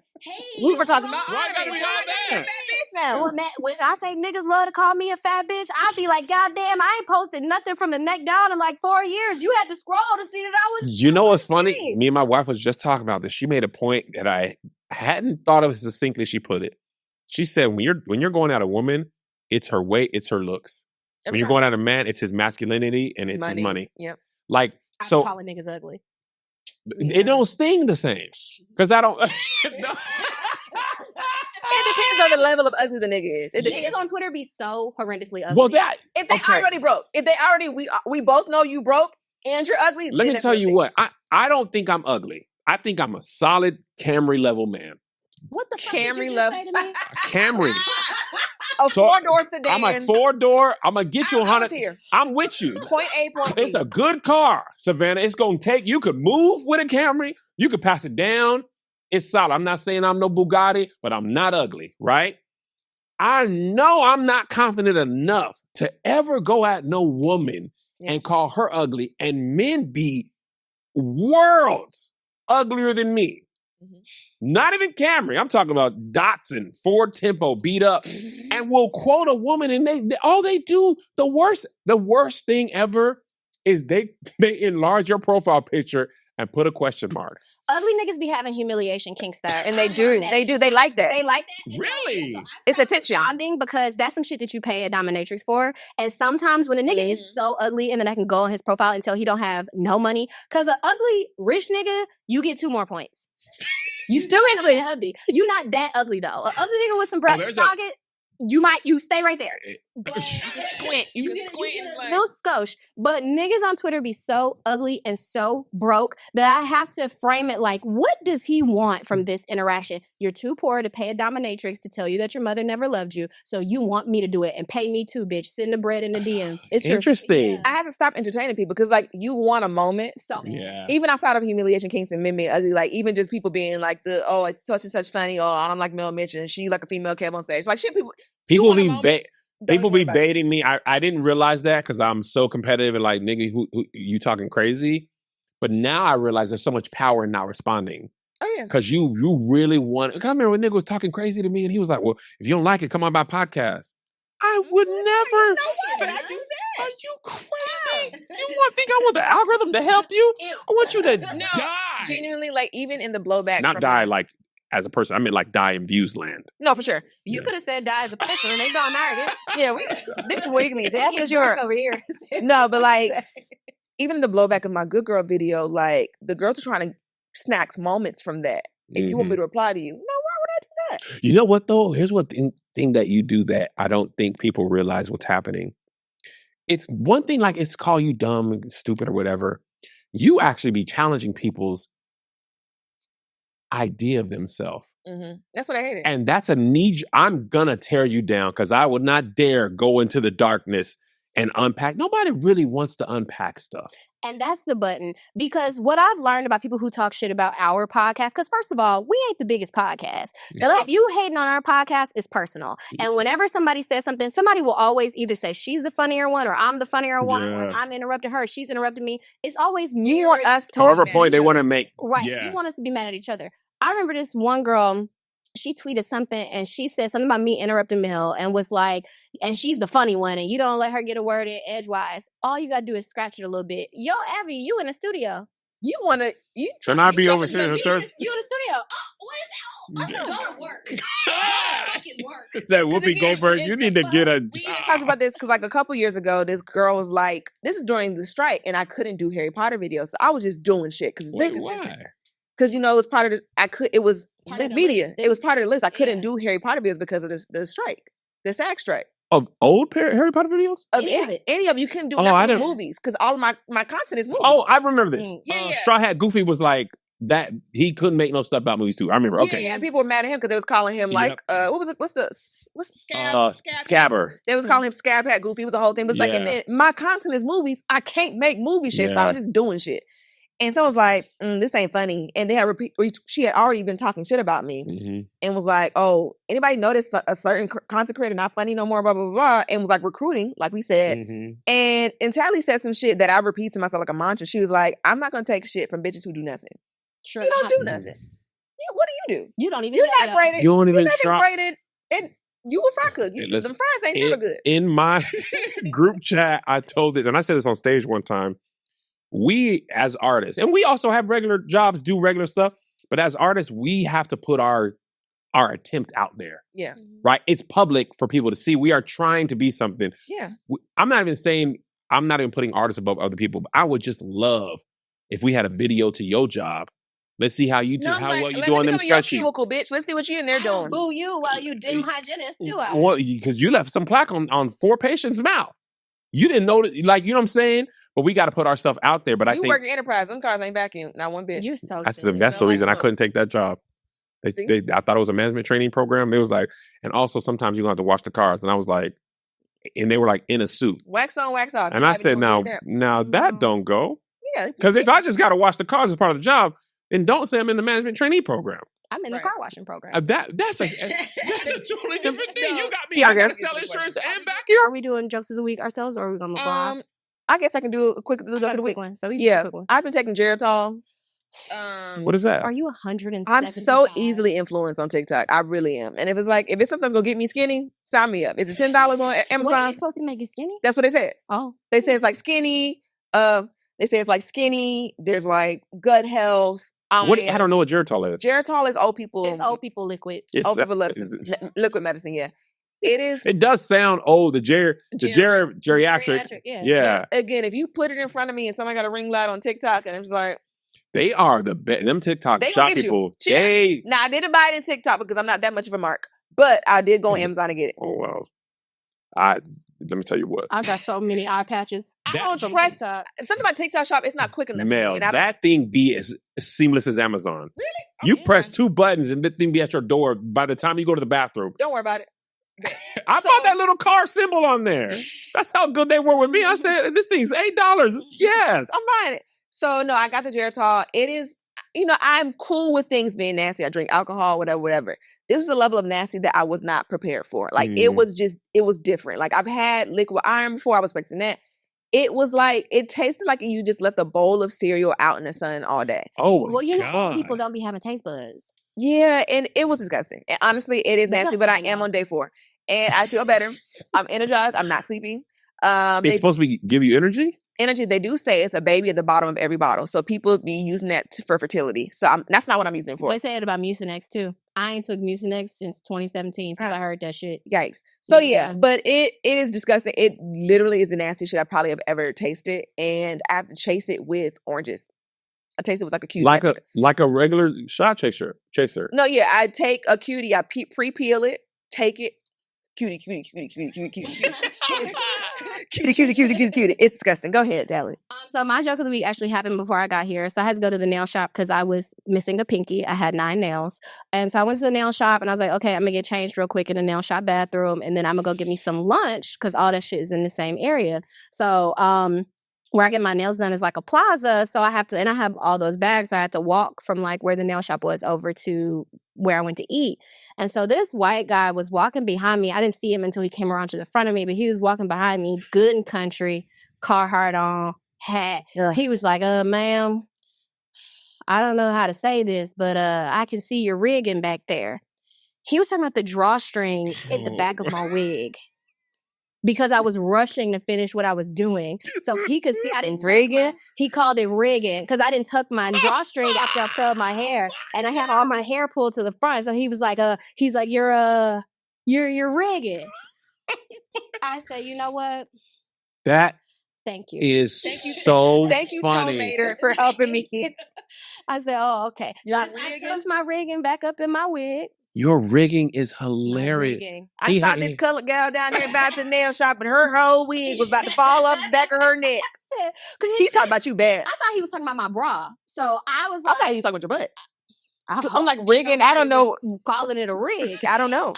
We were talking about why gotta be all that? now. When I say niggas love to call me a fat bitch, I be like, God damn, I ain't posted nothing from the neck down in like 4 years. You had to scroll to see that I was. You know what's funny? skinny. Me and my wife was just talking about this. She made a point that I hadn't thought of as succinctly she put it. She said, when you're going at a woman, it's her weight, it's her looks. When you're going at a man, it's his masculinity and it's his money. Yep. Like, I'm so calling niggas ugly. it don't sting the same. Because I don't. It depends on the level of ugly the nigga is. Niggas on Twitter be so horrendously ugly. Well, that. If they already broke, if they already, we both know you broke and you're ugly. Let me tell you what. I don't think I'm ugly. I think I'm a solid Camry level man. What the fuck Camry did you level. just say to me? Camry. A So, 4-door sedan. I'm a 4-door. I'm going to get you 100. Here. I'm with you. Point A, point B. It's a good car, Savannah. It's going to take, you could move with a Camry. You could pass it down. It's solid. I'm not saying I'm no Bugatti, but I'm not ugly, right? I know I'm not confident enough to ever go at no woman and call her ugly, and men be worlds uglier than me. Mm-hmm. Not even Camry. I'm talking about Datsun, Ford Tempo, beat up, and will quote a woman, and they do the worst thing ever is they enlarge your profile picture and put a question mark. Ugly niggas be having humiliation kinks there. And they do. They like that. They like that. Really? So it's attention. Responding because that's some shit that you pay a dominatrix for. And sometimes when a nigga is so ugly and then I can go on his profile until he don't have no money. Because an ugly rich nigga, you get 2 more points. You still ain't ugly. You not that ugly though. An ugly nigga with some breath socket, you stay right there. But You just squint. You just squint. You get a little skosh. But niggas on Twitter be so ugly and so broke that I have to frame it like, what does he want from this interaction? You're too poor to pay a dominatrix to tell you that your mother never loved you, so you want me to do it and pay me too, bitch. Send the bread in the DM. It's interesting. Yeah. I had to stop entertaining people because, like, you want a moment. So even outside of humiliation kinks and men being ugly, like even just people being like it's such and such funny. Oh, I don't like Mel Mitch and she like a female KevOnStage. Like shit, people be baiting me. I didn't realize that because I'm so competitive and like, nigga, who you talking crazy? But now I realize there's so much power in not responding. Oh yeah, because you really want. I remember when nigga was talking crazy to me and he was like, "Well, if you don't like it, come on my podcast." I would never. Why would I do that? Are you crazy? You think I want the algorithm to help you? I want you to die. Genuinely, like even in the blowback, not die like as a person. I mean, like die in views land. No, for sure. You could have said die as a person and they gone married it. Yeah, this is what you mean. Because you're over here. No, but like even the blowback of my good girl video, like the girls are trying to snatch moments from that. If you want me to reply to you, no, why would I do that? You know what though? Here's what thing that you do that I don't think people realize what's happening. It's one thing like it's call you dumb and stupid or whatever. You actually be challenging people's idea of themselves. Mm-hmm. That's what I hated. And that's a need. I'm gonna tear you down because I would not dare go into the darkness and unpack. Nobody really wants to unpack stuff. And that's the button. Because what I've learned about people who talk shit about our podcast, because first of all, we ain't the biggest podcast. So if you hating on our podcast, it's personal. And whenever somebody says something, somebody will always either say she's the funnier one or I'm the funnier one or I'm interrupting her, she's interrupting me. It's always you want us to however point they want to make. Right. You want us to be mad at each other. I remember this one girl, she tweeted something and she said something about me interrupting Mel and was like, and she's the funny one and you don't let her get a word in edgewise. All you got to do is scratch it a little bit. Yo, Abby, you in the studio. You want to, Shouldn't I be over here? You in the studio. Oh, what is that? I'm going to work. I can work. That Whoopi Goldberg, you need to get a We even talked about this because like a couple years ago, this girl was like, this is during the strike and I couldn't do Harry Potter videos. So I was just doing shit because it's inconsistent. Why? Because, you know, it was part of it was the media. List. It was part of the list. I couldn't do Harry Potter videos because of the strike, the SAG strike. Of old Harry Potter videos? Of any of you couldn't do nothing in movies because all of my content is movies. Oh, I remember this. Yeah. Straw Hat Goofy was like that. He couldn't make no stuff about movies too. I remember. Okay. Yeah, and people were mad at him because they was calling him like, what was it? What's the Scabber. They was calling him Scab Hat Goofy. It was a whole thing. It was like, and then my content is movies. I can't make movie shit, so I was just doing shit. And someone was like, this ain't funny. And they had she had already been talking shit about me and was like, oh, anybody notice a certain content creator not funny no more, blah, blah, blah, and was like recruiting, like we said. And Talley said some shit that I repeat to myself like a mantra. She was like, I'm not going to take shit from bitches who do nothing. Sure. You don't do nothing. What do you do? You don't even You're not graded. You don't even try. Graded. And You a fry cook. The Listen, fries ain't never good. In my group chat, I told this, and I said this on stage one time. We as artists, and we also have regular jobs, do regular stuff, but as artists, we have to put our attempt out there. Yeah. Right? It's public for people to see. We are trying to be something. Yeah. I'm not even putting artists above other people, but I would just love if we had a video to your job. Let's see how you do, how well you do on them spreadsheets. Cubicle, bitch. Let's see what you in there doing. Boo you while you dim hygienist too. Well, because you left some plaque on 4 patients' mouth. You didn't know that, like, you know what I'm saying? But we got to put ourselves out there. But I think you work in enterprise. Them cars ain't vacuum. Not one bit. You're so that's silly. the reason I couldn't take that job. I thought it was a management training program. It was like, and also sometimes you're going to have to wash the cars. And I was like, and they were like in a suit. Wax on, wax off. And I said, now that don't go. Yeah. Because if I just got to wash the cars as part of the job, then don't say I'm in the management trainee program. I'm in the car washing program. That's a totally different thing. You got me. Yeah, I got to sell insurance and vacuum. Are we doing jokes of the week ourselves, or are we gonna move on? I guess I can do a quick joke of the week. One. So quick one. I've been taking Geritol. What is that? Are you 170? I'm so easily influenced on TikTok. I really am. And if it's something that's gonna get me skinny, sign me up. Is it $10 on Amazon? What, it's supposed to make you skinny? That's what they said. Oh, they say it's like skinny. They say it's like skinny. There's like gut health. I don't know what Geritol is. Geritol is old people. It's old people liquid. Old people liquid medicine. Yeah, it is. It does sound old. The geriatric. Yeah. But again, if you put it in front of me and somebody got a ring light on TikTok and it's like, they are the best. Them TikTok shop people. Now I didn't buy it in TikTok because I'm not that much of a mark, but I did go on Amazon to get it. Oh well, let me tell you what. I got so many eye patches. I don't trust something about TikTok shop. It's not quick enough. Mel, that thing be as seamless as Amazon. Really? You press 2 buttons and that thing be at your door by the time you go to the bathroom. Don't worry about it. I bought that little car symbol on there. That's how good they were with me. I said, this thing's $8. Yes. I'm buying it. So no, I got the Geritol. It is, I'm cool with things being nasty. I drink alcohol, whatever. This was a level of nasty that I was not prepared for. Like it was different. Like I've had liquid iron before. I was expecting that. It was like, it tasted like you just left a bowl of cereal out in the sun all day. Oh, well, know, people don't be having taste buds. Yeah, and it was disgusting. And honestly, it is nasty, but I am on day 4. And I feel better. I'm energized. I'm not sleeping. It's supposed to give you energy? Energy, they do say it's a baby at the bottom of every bottle. So people be using that for fertility. So that's not what I'm using it for. They say it about Mucinex too. I ain't took Mucinex since 2017 since I heard that shit. Yikes. So yeah, but it is disgusting. It literally is the nastiest shit I probably have ever tasted. And I have to chase it with oranges. I taste it with like a cutie. Like a regular shot chaser. No, yeah. I take a cutie, I pre-peel it, take it. Cutie. Cutie. It's disgusting. Go ahead, Talley. So my joke of the week actually happened before I got here. So I had to go to the nail shop because I was missing a pinky. I had 9 nails. And so I went to the nail shop and I was like, okay, I'm going to get changed real quick in the nail shop bathroom. And then I'm going to go get me some lunch because all that shit is in the same area. So where I get my nails done is like a plaza. So I have all those bags. So I had to walk from like where the nail shop was over to where I went to eat. And so this white guy was walking behind me. I didn't see him until he came around to the front of me, but he was walking behind me, good and country, Carhartt on, hat. Yeah. He was like, ma'am, I don't know how to say this, but I can see your rigging back there. He was talking about the drawstring at the back of my wig. Because I was rushing to finish what I was doing. So he could see I didn't rigging. He called it rigging because I didn't tuck my drawstring after I curled my hair. And I had all my hair pulled to the front. So he was like, you're rigging. I said, you know what? Thank you. Thank you, funny. Tomater, for helping me. I said, oh, okay. So I tucked my rigging back up in my wig. Your rigging is hilarious. I saw this colored gal down there about the nail shop and her whole wig was about to fall off the back of her neck. He's talking about you bad. I thought he was talking about my bra. So I was like, I thought he was talking about your butt. I'm like, rigging, I don't know. Calling it a rig. I don't know.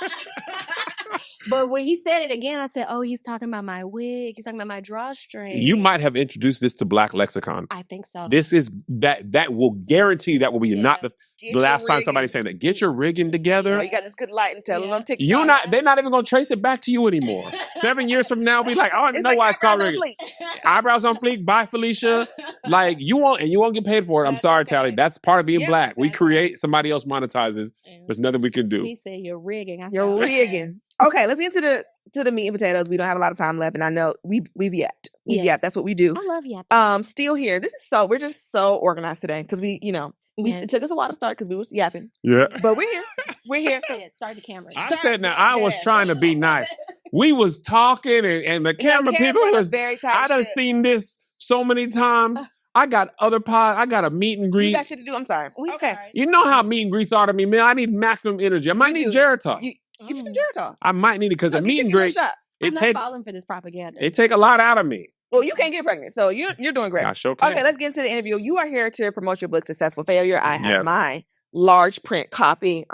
But when he said it again, I said, oh, he's talking about my wig. He's talking about my drawstring. You might have introduced this to Black Lexicon. I think so. This is that will guarantee that will be not Get the your last time rigging. somebody said that. Get your rigging together. Oh, you got this good light and telling them TikTok. You not. They're not even gonna trace it back to you anymore. 7 years from now, be like, I don't It's know like why it's called eyebrows on rigging. fleek. Eyebrows on fleek. Bye, Felicia. Like you won't get paid for it. I'm That's sorry, okay. Tally. That's part of being Yeah, black. We that's create, somebody else monetizes. There's nothing we can do. He said you're rigging. I You're said, okay. rigging. Okay, let's get to the meat and potatoes. We don't have a lot of time left, and I know we've yapped. We've Yes. yapped. That's what we do. I love yapping. Still here. We're just so organized today because Yes. it took us a while to start because we was yapping, Yeah. but we're here. We're here. Say it. Start the camera. I said now I was trying to be nice. We was talking and the camera people was. very tight. I done ship. seen this so many times. I got other pods. I got a meet and You greet. got shit to do. I'm sorry. Okay. You know how meet and greets are to me, man. I need maximum energy. I might You need do. Jared talk. You give me some Geritol. I might need it because a Get meet your and tequila greet shot. I'm it not take falling for this propaganda. it take a lot out of me. Well, you can't get pregnant, so you're doing great. I sure can. Okay, let's get into the interview. You are here to promote your book, Successful Failure. I have Yes. my large print copy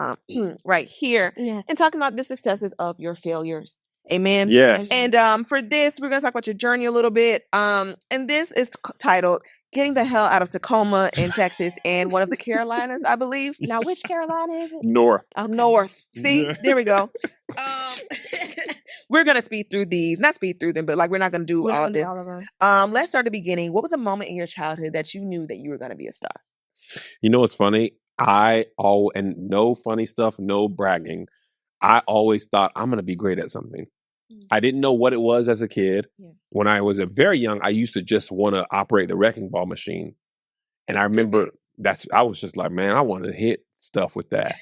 right here, Yes. and talking about the successes of your failures. Amen. Yes. And for this, we're going to talk about your journey a little bit. And this is titled "Getting the Hell Out of Tacoma in Texas and one of the Carolinas, I believe." Now, which Carolina is it? North. Okay. North. See, Yeah. there we go. We're gonna speed through these, not speed through them, but like we're not gonna do We're all gonna do this. all of them. Let's start at the beginning. What was a moment in your childhood that you knew that you were gonna be a star? You know what's funny? And no funny stuff, no bragging. I always thought I'm going to be great at something. I didn't know what it was as a kid. Yeah. When I was very young, I used to just want to operate the wrecking ball machine. And I remember I was just like, man, I want to hit stuff with that.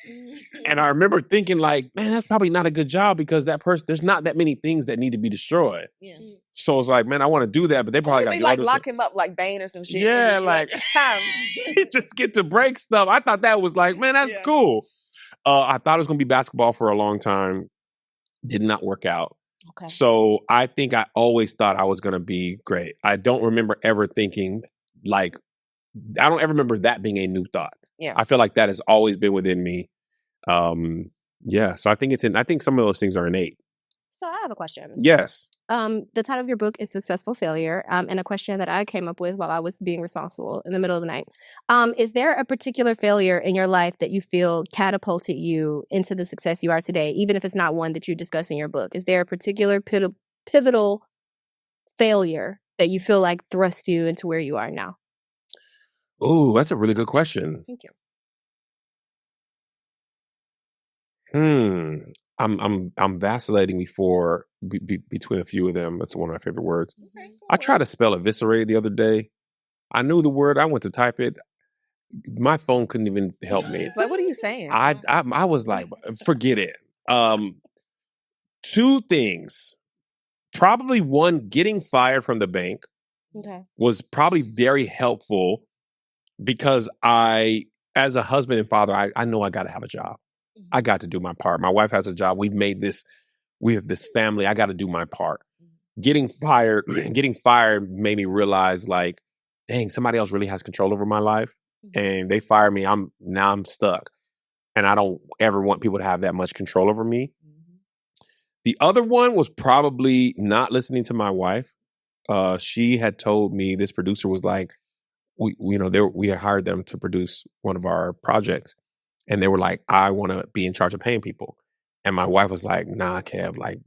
And I remember thinking like, man, that's probably not a good job because that person, there's not that many things that need to be destroyed. Yeah. So it's like, man, I want to do that, but they probably got They to like lock him up like Bane or some shit. Yeah, and like- it's time. just get to break stuff. I thought that was like, man, that's Yeah. cool. I thought it was going to be basketball for a long time. Did not work out. Okay. So I think I always thought I was going to be great. I don't remember ever thinking I don't ever remember that being a new thought. Yeah. I feel like that has always been within me. Yeah. So I think some of those things are innate. So I have a question. Yes. The title of your book is Successful Failure, and a question that I came up with while I was being responsible in the middle of the night. Is there a particular failure in your life that you feel catapulted you into the success you are today, even if it's not one that you discuss in your book? Is there a particular pivotal failure that you feel like thrust you into where you are now? Oh, that's a really good question. Thank you. I'm vacillating between a few of them. That's one of my favorite words. Okay, I tried to spell eviscerate the other day. I knew the word. I went to type it. My phone couldn't even help me. It's like, what are you saying? I was like, forget it. Two things. Probably one, getting fired from the bank Okay. was probably very helpful because as a husband and father, I know I got to have a job. I got to do my part. My wife has a job. We have this family. I got to do my part. Getting fired made me realize like, dang, somebody else really has control over my life. And they fire me. I'm stuck. And I don't ever want people to have that much control over me. The other one was probably not listening to my wife. She had told me, this producer was like, we had hired them to produce one of our projects. And they were like, I want to be in charge of paying people. And my wife was like, nah, Kev, like,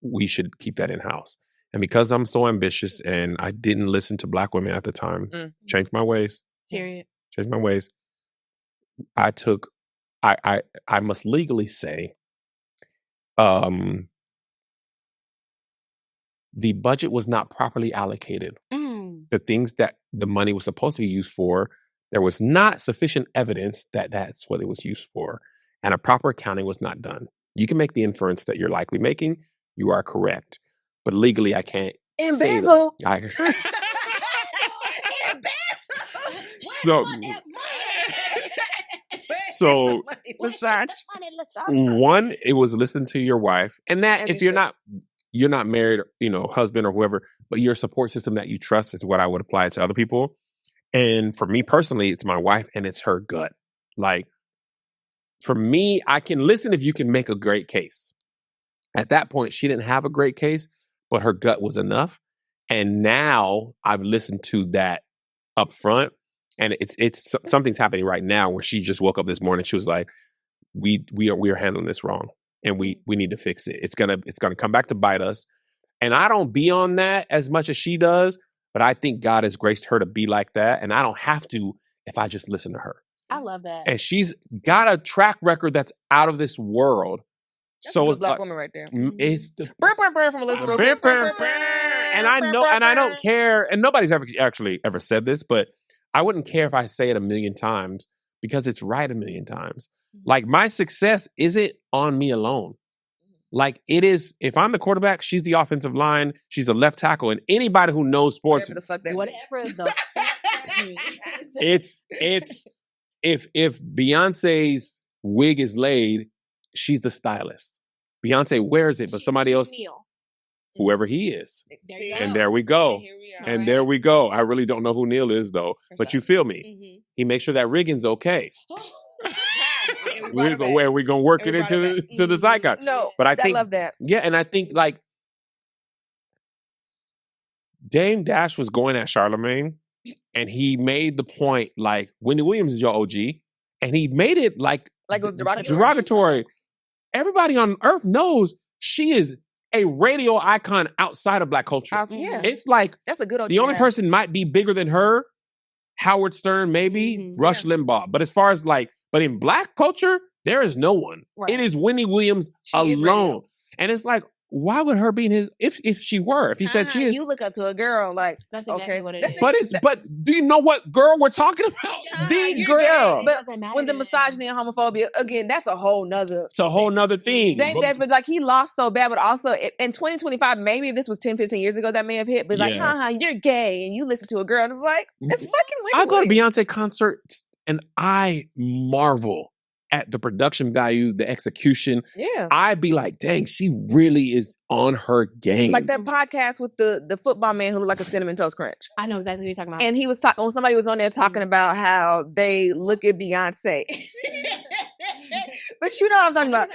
we should keep that in-house. And because I'm so ambitious and I didn't listen to Black women at the time, changed my ways. Period. Changed my ways. I must legally say, the budget was not properly allocated. The things that the money was supposed to be used for, there was not sufficient evidence that that's what it was used for. And a proper accounting was not done. You can make the inference that you're likely making. You are correct. But legally, I can't. Embezzle. So LaShawn. one, it was listen to your wife. And that As if you you're not married, husband or whoever, but your support system that you trust is what I would apply to other people. And for me personally, it's my wife and it's her gut. Like, for me, I can listen if you can make a great case. At that point, she didn't have a great case, but her gut was enough. And now I've listened to that up front. And it's something's happening right now where she just woke up this morning. She was like, we are handling this wrong, and we need to fix it. It's gonna come back to bite us. And I don't be on that as much as she does, but I think God has graced her to be like that, and I don't have to if I just listen to her. I love that. And she's got a track record that's out of this world. That's So a good it's black like, woman right there. it's the, From Alyssa Rose. and I don't care. And nobody's ever said this, but I wouldn't care if I say it 1,000,000 times because it's right 1,000,000 times. Like my success isn't on me alone. Like it is, if I'm the quarterback, she's the offensive line, she's the left tackle, and anybody who knows sports, Whatever the fuck that means. Whatever the it's if Beyonce's wig is laid, she's the stylist. Beyonce wears it, but somebody else, whoever he is. There you And go. there we go. Here we are. And there we go. I really don't know who Neil is though, but you feel me. Mhm. He makes sure that rigging's okay. And We're gonna work And it we brought it into back. to the zeitgeist. No, But I I think love that. Yeah, and I think like Dame Dash was going at Charlemagne, and he made the point like Wendy Williams is your OG, and he made it like Like it was derogatory. derogatory. Everybody on earth knows she is a radio icon outside of Black culture. Yeah, It's like that's a good old. the only person might be bigger than her, Howard Stern, maybe Mhm. Rush Limbaugh. But as far as like, but in Black culture, there is no one. Right. It is Wendy Williams She is alone. radio. And it's like, why would her be in his? If she were, if he said she is, You look up to a girl like That's exactly okay, what it that's is. but do you know what girl we're talking about? The you're girl. gay. But doesn't matter when the to them. misogyny and homophobia again, that's a whole nother. It's a whole nother thing. Dame Dash, but like he lost so bad, but also in 2025, maybe if this was 10, 15 years ago, that may have hit. But like, Yeah. you're gay, and you listen to a girl, and it's like it's fucking. I go to Wendy. Beyonce concerts and I marvel at the production value, the execution. Yeah. I'd be like, dang, she really is on her game. Like that podcast with the football man who looked like a cinnamon toast crunch. I know exactly what you're talking about. And he was talking, somebody was on there talking about how they look at Beyonce. But you know what I'm talking about.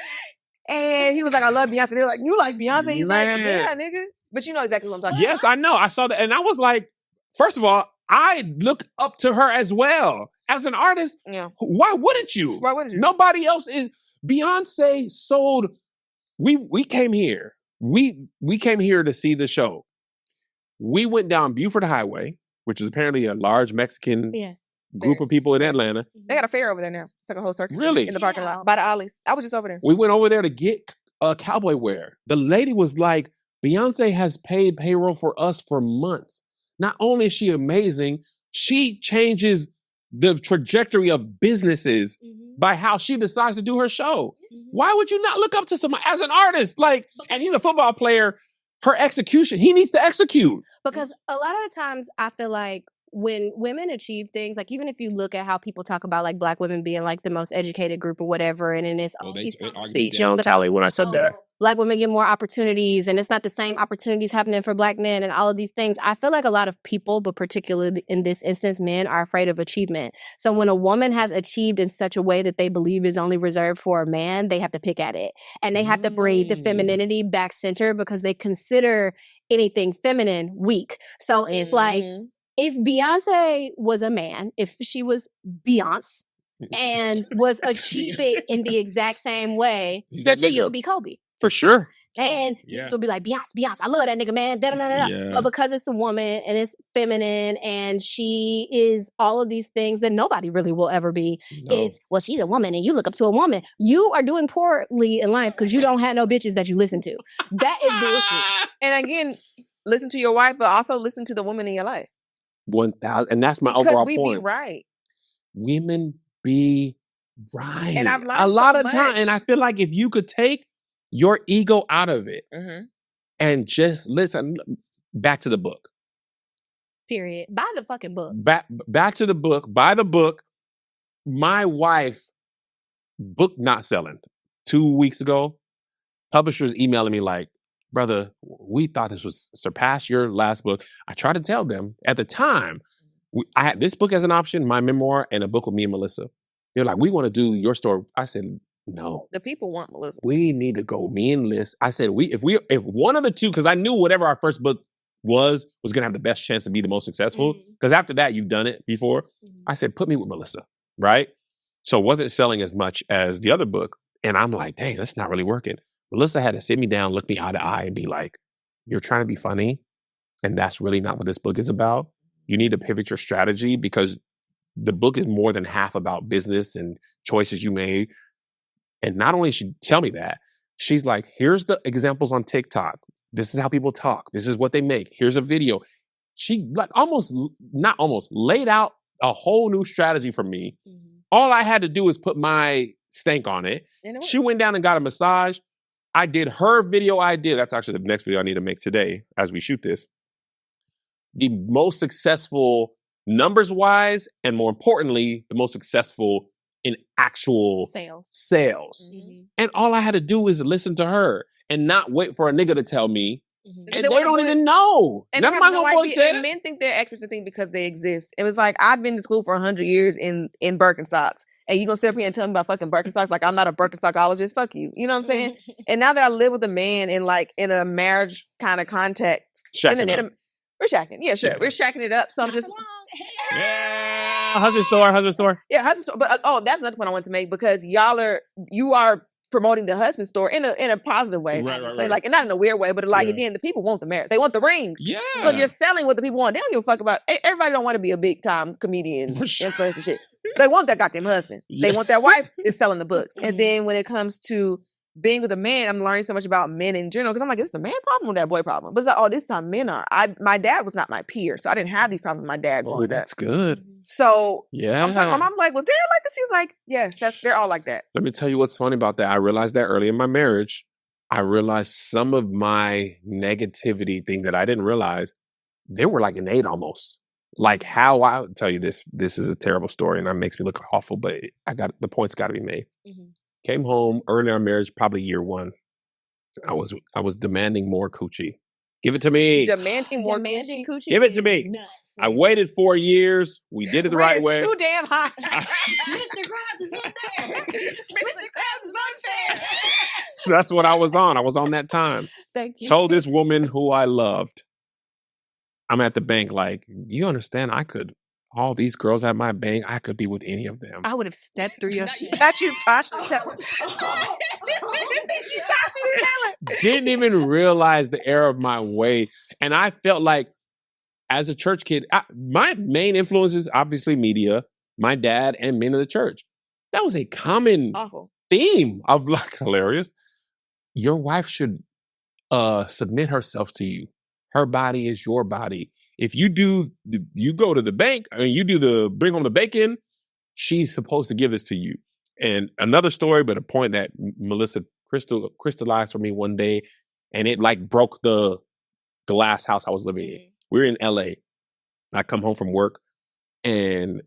And he was like, I love Beyonce. They're like, you like Beyonce? He's like, Man. yeah, nigga. But you know exactly what I'm talking Yes, I know. I saw that. And I was like, first of all, I look up to her as well. As an artist, about. Yeah. why wouldn't you? Why wouldn't you? Nobody else is. Beyonce sold. We came here. We came here to see the show. We went down Buford Highway, which is apparently a large Mexican yes. group of people in Atlanta. They got a fair over there now. It's like a whole circus. Really? In the parking Yeah. lot. By the Ollie's. I was just over there. We went over there to get cowboy wear. The lady was like, Beyonce has paid payroll for us for months. Not only is she amazing, she changes the trajectory of businesses by how she decides to do her show. Why would you not look up to someone as an artist? Like, and he's a football player, her execution, he needs to execute. Because a lot of the times I feel like when women achieve things, like even if you look at how people talk about like Black women being like the most educated group or whatever, and then it's all these conversations on the Talley when I said that. Black women get more opportunities, and it's not the same opportunities happening for Black men and all of these things. I feel like a lot of people, but particularly in this instance, men are afraid of achievement. So when a woman has achieved in such a way that they believe is only reserved for a man, they have to pick at it. And they have to breed the femininity back center because they consider anything feminine weak. So it's like, if Beyonce was a man, if she was Beyonce and was achieving in the exact same way, then she would be Kobe. For sure. And Yeah. so be like, Beyonce, I love that nigga, man. Da-da-da-da-da. Yeah. But because it's a woman and it's feminine and she is all of these things that nobody really will ever be, it's, well, she's a woman and you look up to a woman. You are doing poorly in life because you don't have no bitches that you listen to. That is bullshit. And again, listen to your wife, but also listen to the woman in your life. 1,000. And that's my Because overall we point. be right. Women be right. And I've learned a lot so of time. much. And I feel like if you could take your ego out of it and just listen, back to the book. Period. Buy the fucking book. Back to the book. Buy the book. My wife, book not selling. 2 weeks ago, publishers emailing me like, brother, we thought this was surpass your last book. I tried to tell them at the time, I had this book as an option, my memoir, and a book with me and Melissa. They're like, we want to do your story. I said, no. The people want Melissa. We need to go, me and Liz. I said, if one of the two, because I knew whatever our first book was going to have the best chance to be the most successful. Because after that, you've done it before. I said, put me with Melissa, right? So it wasn't selling as much as the other book. And I'm like, dang, that's not really working. Melissa had to sit me down, look me eye to eye and be like, you're trying to be funny. And that's really not what this book is about. You need to pivot your strategy because the book is more than half about business and choices you made. And not only did she tell me that, she's like, here's the examples on TikTok. This is how people talk. This is what they make. Here's a video. She like laid out a whole new strategy for me. All I had to do is put my stank on it. She went down and got a massage. I did her video idea. That's actually the next video I need to make today as we shoot this. The most successful numbers-wise, and more importantly, the most successful in actual sales. And all I had to do is listen to her and not wait for a nigga to tell me. And they don't even know. And None of my homeboys said it. Men think they're experts and think because they exist. It was like, I've been to school for 100 years in Birkenstocks. And you gonna sit up here and tell me about fucking Birkenstocks like I'm not a Birkenstockologist? Fuck you. You know what I'm saying? And now that I live with a man in a marriage kind of context, we're shacking. Yeah, sure. We're shacking it up. So I'm just husband store. Yeah, husband store. But that's another point I want to make because you are promoting the husband store in a positive way. Right. Like, and not in a weird way, but like again, the people want the marriage. They want the rings. Yeah. So you're selling what the people want. They don't give a fuck about. Everybody don't want to be a big time comedian, influencer shit. They want that goddamn husband. They want that wife is selling the books. And then when it comes to being with a man, I'm learning so much about men in general because I'm like, is this a man problem or that boy problem? But it's like, this is how men are. My dad was not my peer, so I didn't have these problems with my dad growing up. That's good. So yeah, I'm talking to my mom like, was Dad like this? She was like, yes, they're all like that. Let me tell you what's funny about that. I realized that early in my marriage. I realized some of my negativity thing that I didn't realize, they were like innate almost. Like how I would tell you this is a terrible story and it makes me look awful, but the point's got to be made. Came home early in our marriage, probably year one. I was demanding more coochie. Give it to me. Demanding coochie. Give it to me. Nuts. I waited 4 years. We did it the right way. It's too damn high. Mr. Krabs is in there. Mr. Krabs is unfair. So that's what I was on. I was on that time. Thank you. Told this woman who I loved. I'm at the bank like, you understand all these girls at my bank, I could be with any of them. I would have stepped through your shit. Not you, Tasha Taylor. Didn't even realize the error of my way. And I felt like, as a church kid, my main influences, obviously media, my dad, and men of the church. That was a common theme of like hilarious. Your wife should submit herself to you. Her body is your body. If you go to the bank and you do the bring home the bacon, she's supposed to give this to you. And another story, but a point that Melissa crystallized for me one day, and it like broke the glass house I was living in. We were in LA. I come home from work and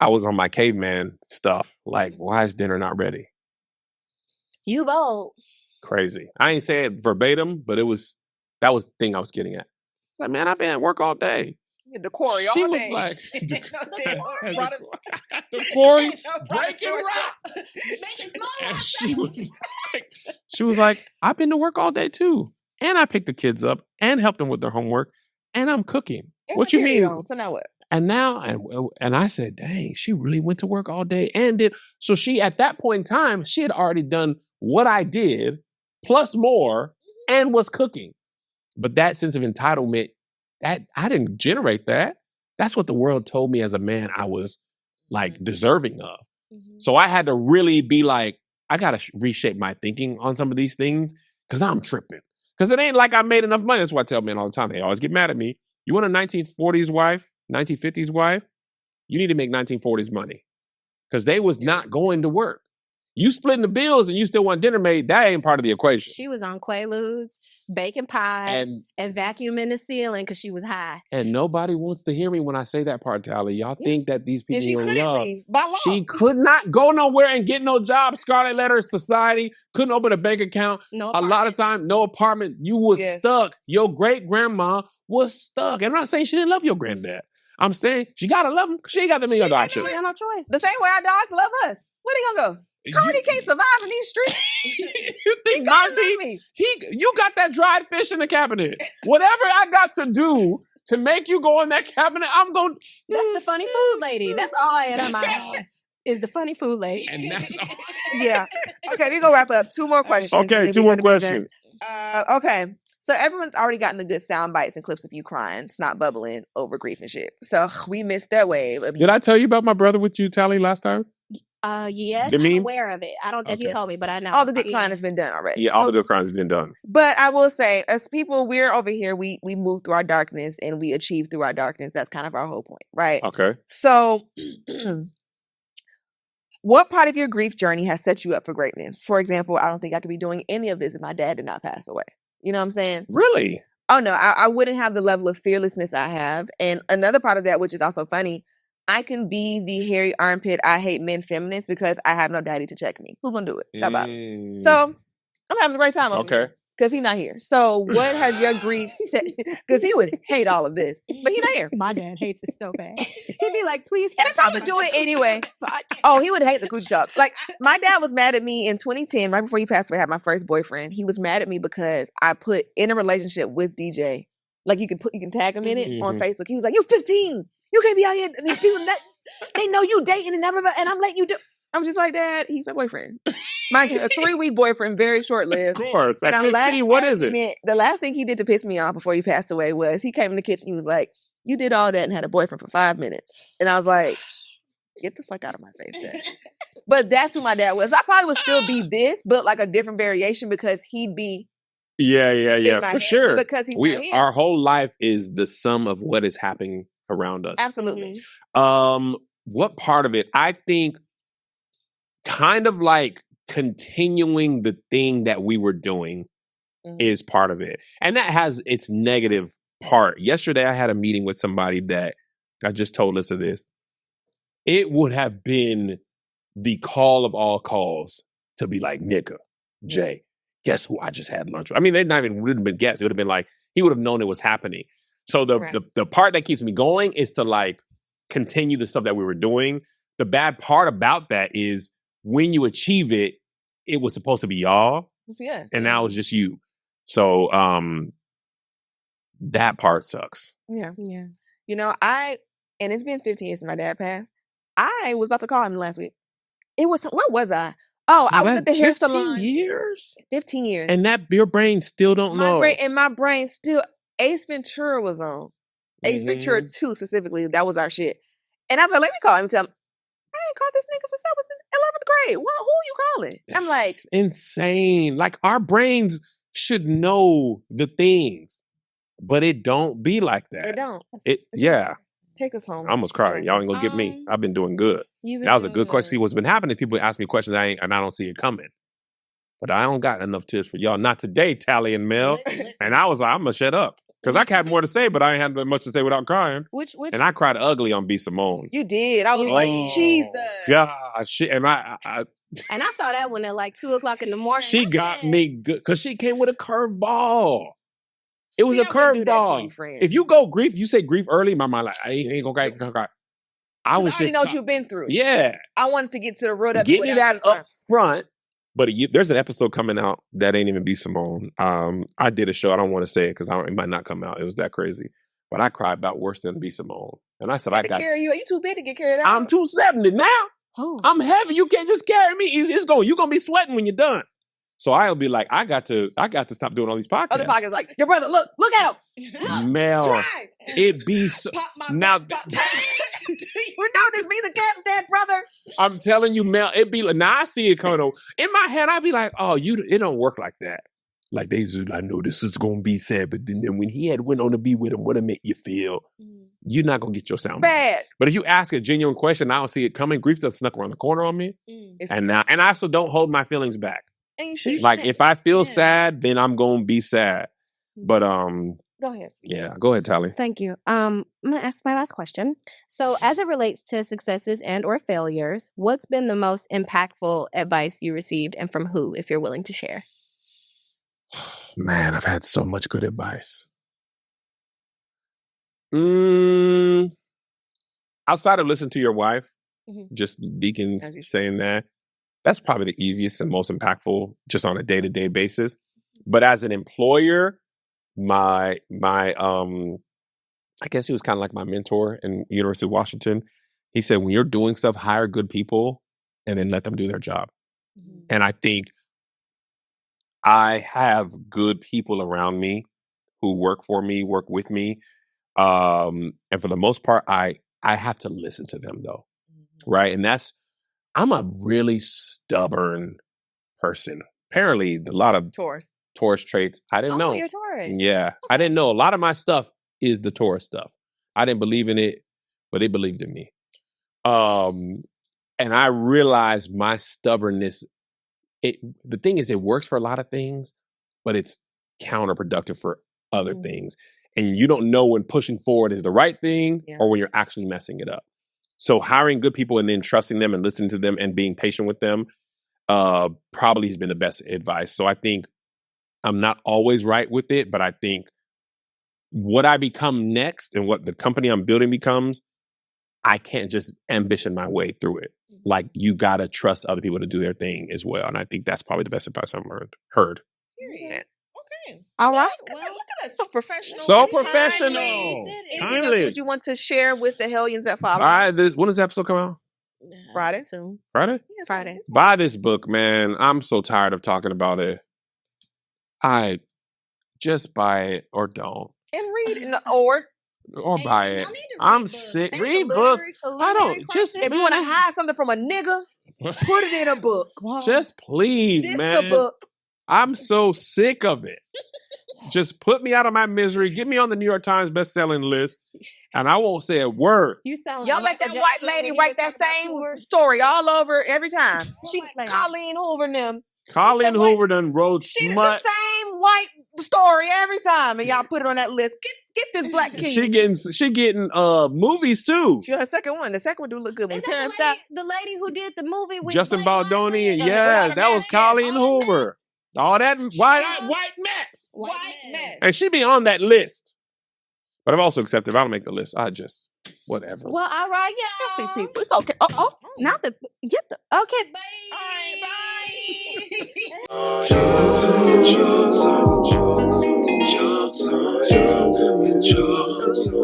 I was on my caveman stuff. Like, why is dinner not ready? You bold. Crazy. I ain't say it verbatim, but that was the thing I was getting at. It's like, man, I've been at work all day. The quarry all she day. Was like, the quarry breaking rocks. Making small And rocks. she was like, I've been to work all day too. And I picked the kids up and helped them with their homework. And I'm cooking. What you mean? So now what? And now, and I said, dang, she really went to work all day and did. So she, at that point in time, she had already done what I did, plus more, and was cooking. But that sense of entitlement, that I didn't generate that. That's what the world told me as a man I was like deserving of. So I had to really be like, I got to reshape my thinking on some of these things because I'm tripping. Because it ain't like I made enough money. That's what I tell men all the time. They always get mad at me. You want a 1940s wife, 1950s wife? You need to make 1940s money. Because they was not going to work. You splitting the bills and you still want dinner made, that ain't part of the equation. She was on Quaaludes, baking pies, and vacuuming the ceiling because she was high. And nobody wants to hear me when I say that part, Talley. Y'all think that these people in love. She could not go nowhere and get no job. Scarlet Letter Society, couldn't open a bank account. A lot of time, no apartment. You was stuck. Your great-grandma was stuck. And I'm not saying she didn't love your granddad. I'm saying she gotta love him because she ain't got the million options. She had no choice. The same way our dogs love us. Where they gonna go? Cody can't survive in these streets. You think Monty? You got that dried fish in the cabinet. Whatever I got to do to make you go in that cabinet, I'm going. That's the funny food lady. That's all I had on my mind. Is the funny food lady. And that's all. Yeah. Okay, we're gonna wrap up. 2 more questions. and Okay, then 2 we're more gonna be questions. done. Okay. So everyone's already gotten the good sound bites and clips of you crying, snot bubbling over grief and shit. So we missed that wave. Did I tell you about my brother with you, Talley, last time? Yes, The I'm meme? aware of it. I don't think you Okay. told me, but I know. All the good crying has been done already. Yeah, all So- the good crimes have been done. But I will say, as people, we're over here. We move through our darkness and we achieve through our darkness. That's kind of our whole point, right? Okay. So, what part of your grief journey has set you up for greatness? For example, I don't think I could be doing any of this if my dad did not pass away. You know what I'm saying? Really? Oh no, I wouldn't have the level of fearlessness I have. And another part of that, which is also funny, I can be the hairy armpit, I hate men feminist because I have no daddy to check me. Who's gonna do it? Nobody. So I'm having a great time over here. Okay. Because he's not here. So what has your grief set? Because he would hate all of this. But he's not here. My dad hates it so bad. He'd be like, please. And I would do it anyway. Oh, he would hate the coochie talk. Like, my dad was mad at me in 2010, right before he passed away. I had my first boyfriend. He was mad at me because I put in a relationship with DJ. Like, you can tag him in it on Facebook. He was like, "You're 15. You can't be out here. And these people that they know you dating and everything, and I'm letting you do." I'm just like, "Dad, he's my boyfriend." Mind you, a 3-week boyfriend, very short lived. Of course. At And 15, what is it? The last thing he did to piss me off before he passed away was he came in the kitchen. He was like, "You did all that and had a boyfriend for 5 minutes." And I was like, "Get the fuck out of my face, Dad." But that's who my dad was. I probably would still be this, but like a different variation because he'd be Yeah, in my for head sure. because he's not here. Our whole life is the sum of what is happening around us. Absolutely. What part of it? I think kind of like continuing the thing that we were doing is part of it. And that has its negative part. Yesterday, I had a meeting with somebody that I just told Lisa this. It would have been the call of all calls to be like, "Nika, Jay, guess who I just had lunch with?" I mean, they'd not even wouldn't have been guess. It would have been like, he would have known it was happening. So the part that keeps me going is to like continue the stuff that we were doing. The bad part about that is when you achieve it, it was supposed to be y'all. Yes. And now it's just you. So that part sucks. Yeah. Yeah. You know, and it's been 15 years since my dad passed. I was about to call him last week. Where was I? Oh, I was at the hair salon. 15 years? 15 years. And that your brain still don't know. My brain still, Ace Ventura was on. Ace Ventura 2 specifically. That was our shit. And I was like, let me call him and tell him, I ain't called this nigga since I was in 11th grade. Who are you calling? I'm like, It's insane. Like our brains should know the things, but it don't be like that. It don't. Yeah. Take us home. I almost cried. Y'all ain't gonna get me. I've been doing good. That was a good question. See, what's been happening, people ask me questions and I don't see it coming. But I don't got enough tears for y'all. Not today, Talley and Mel. And I was like, I'm gonna shut up. Because I had more to say, but I ain't had much to say without crying. Which And I cried ugly on B. Simone. You did. I was like, Jesus. God, shit. And I And I saw that one at like 2:00 in the morning. she got me good because she came with a curveball. It was See, a I wouldn't do that to curveball. you, friend. If you go grief, you say grief early. My mind like I ain't gonna cry. I was already just know what you've been through. Yeah, I wanted to get to the root of it. give me without that you crying. up front. But there's an episode coming out that ain't even B. Simone. I did a show. I don't want to say it because it might not come out. It was that crazy. But I cried about worse than B. Simone. And I said, I To got. carry you. Are you too big to get carried out? I'm 270 now. Oh. I'm heavy. You can't just carry me. You're gonna be sweating when you're done. So I'll be like, I got to stop doing all these podcasts. Other podcasts like, your brother, look at him. Mel, Cry. it be so. Pop my Now, back, pop. You know this be the cat's dad, brother. I'm telling you, Mel, it be like, now I see it coming over. In my head, I be like, oh, it don't work like that. Like, I know this is going to be sad, but then when he had went on to be with him, what it make you feel? You're not going to get your sound back. Bad. But if you ask a genuine question, I don't see it coming. Grief just snuck around the corner on me. It's- And I also don't hold my feelings back. And you should. Like, if I feel sad, then I'm going to be sad. But, Go ahead. yeah, go ahead, Talley. Thank you. I'm going to ask my last question. So as it relates to successes and or failures, what's been the most impactful advice you received and from who, if you're willing to share? Man, I've had so much good advice. Outside of listen to your wife, just Deacon As you saying that, That's probably the easiest and most impactful just on a day-to-day basis. But as an employer, my I guess he was kind of like my mentor in University of Washington. He said, when you're doing stuff, hire good people and then let them do their job. Mhm. And I think I have good people around me who work for me, work with me. And for the most part, I have to listen to them though. Right. And I'm a really stubborn person. Apparently a lot of Taurus traits. I didn't know. You're Taurus. Yeah. I didn't know. A lot of my stuff is the Taurus stuff. I didn't believe in it, but they believed in me. And I realized my stubbornness, the thing is, it works for a lot of things, but it's counterproductive for other things. And you don't know when pushing forward is the right thing or when you're actually messing it up. So hiring good people and then trusting them and listening to them and being patient with them probably has been the best advice. So I think I'm not always right with it, but I think what I become next and what the company I'm building becomes, I can't just ambition my way through it. Like, you got to trust other people to do their thing as well. And I think that's probably the best advice I've heard. Period. Okay. All right. Look at that. So professional. So Timely. professional. Anything else Timely. that you want to share with the hellions that follow? When does the episode come out? Friday. Soon. Friday? Friday. Buy this book, man. I'm so tired of talking about it. I just buy it or don't. And read it. Or Buy it. I'm sick. Read books. I don't. Just, if you want to hide something from a nigga, put it in a book. Just please, This man. the book. I'm so sick of it. Just put me out of my misery. Get me on the New York Times bestselling list, and I won't say a word. You sound Y'all let that white lady write that same story all over every time. Colleen Hoover and them. Colleen Hoover done wrote She did smut. the same white story every time, and y'all put it on that list. Get this black king. She getting movies too. She got a second one. The second one do look good. Is that the lady who did the movie with Justin Baldoni, and Without a that was mask, Colleen all that Hoover. All that white mess. White mess. And she be on that list. But I've also accepted if I don't make the list, I just whatever. Well, all right, yeah. These people. It's okay. Not the okay, bye. Drugs,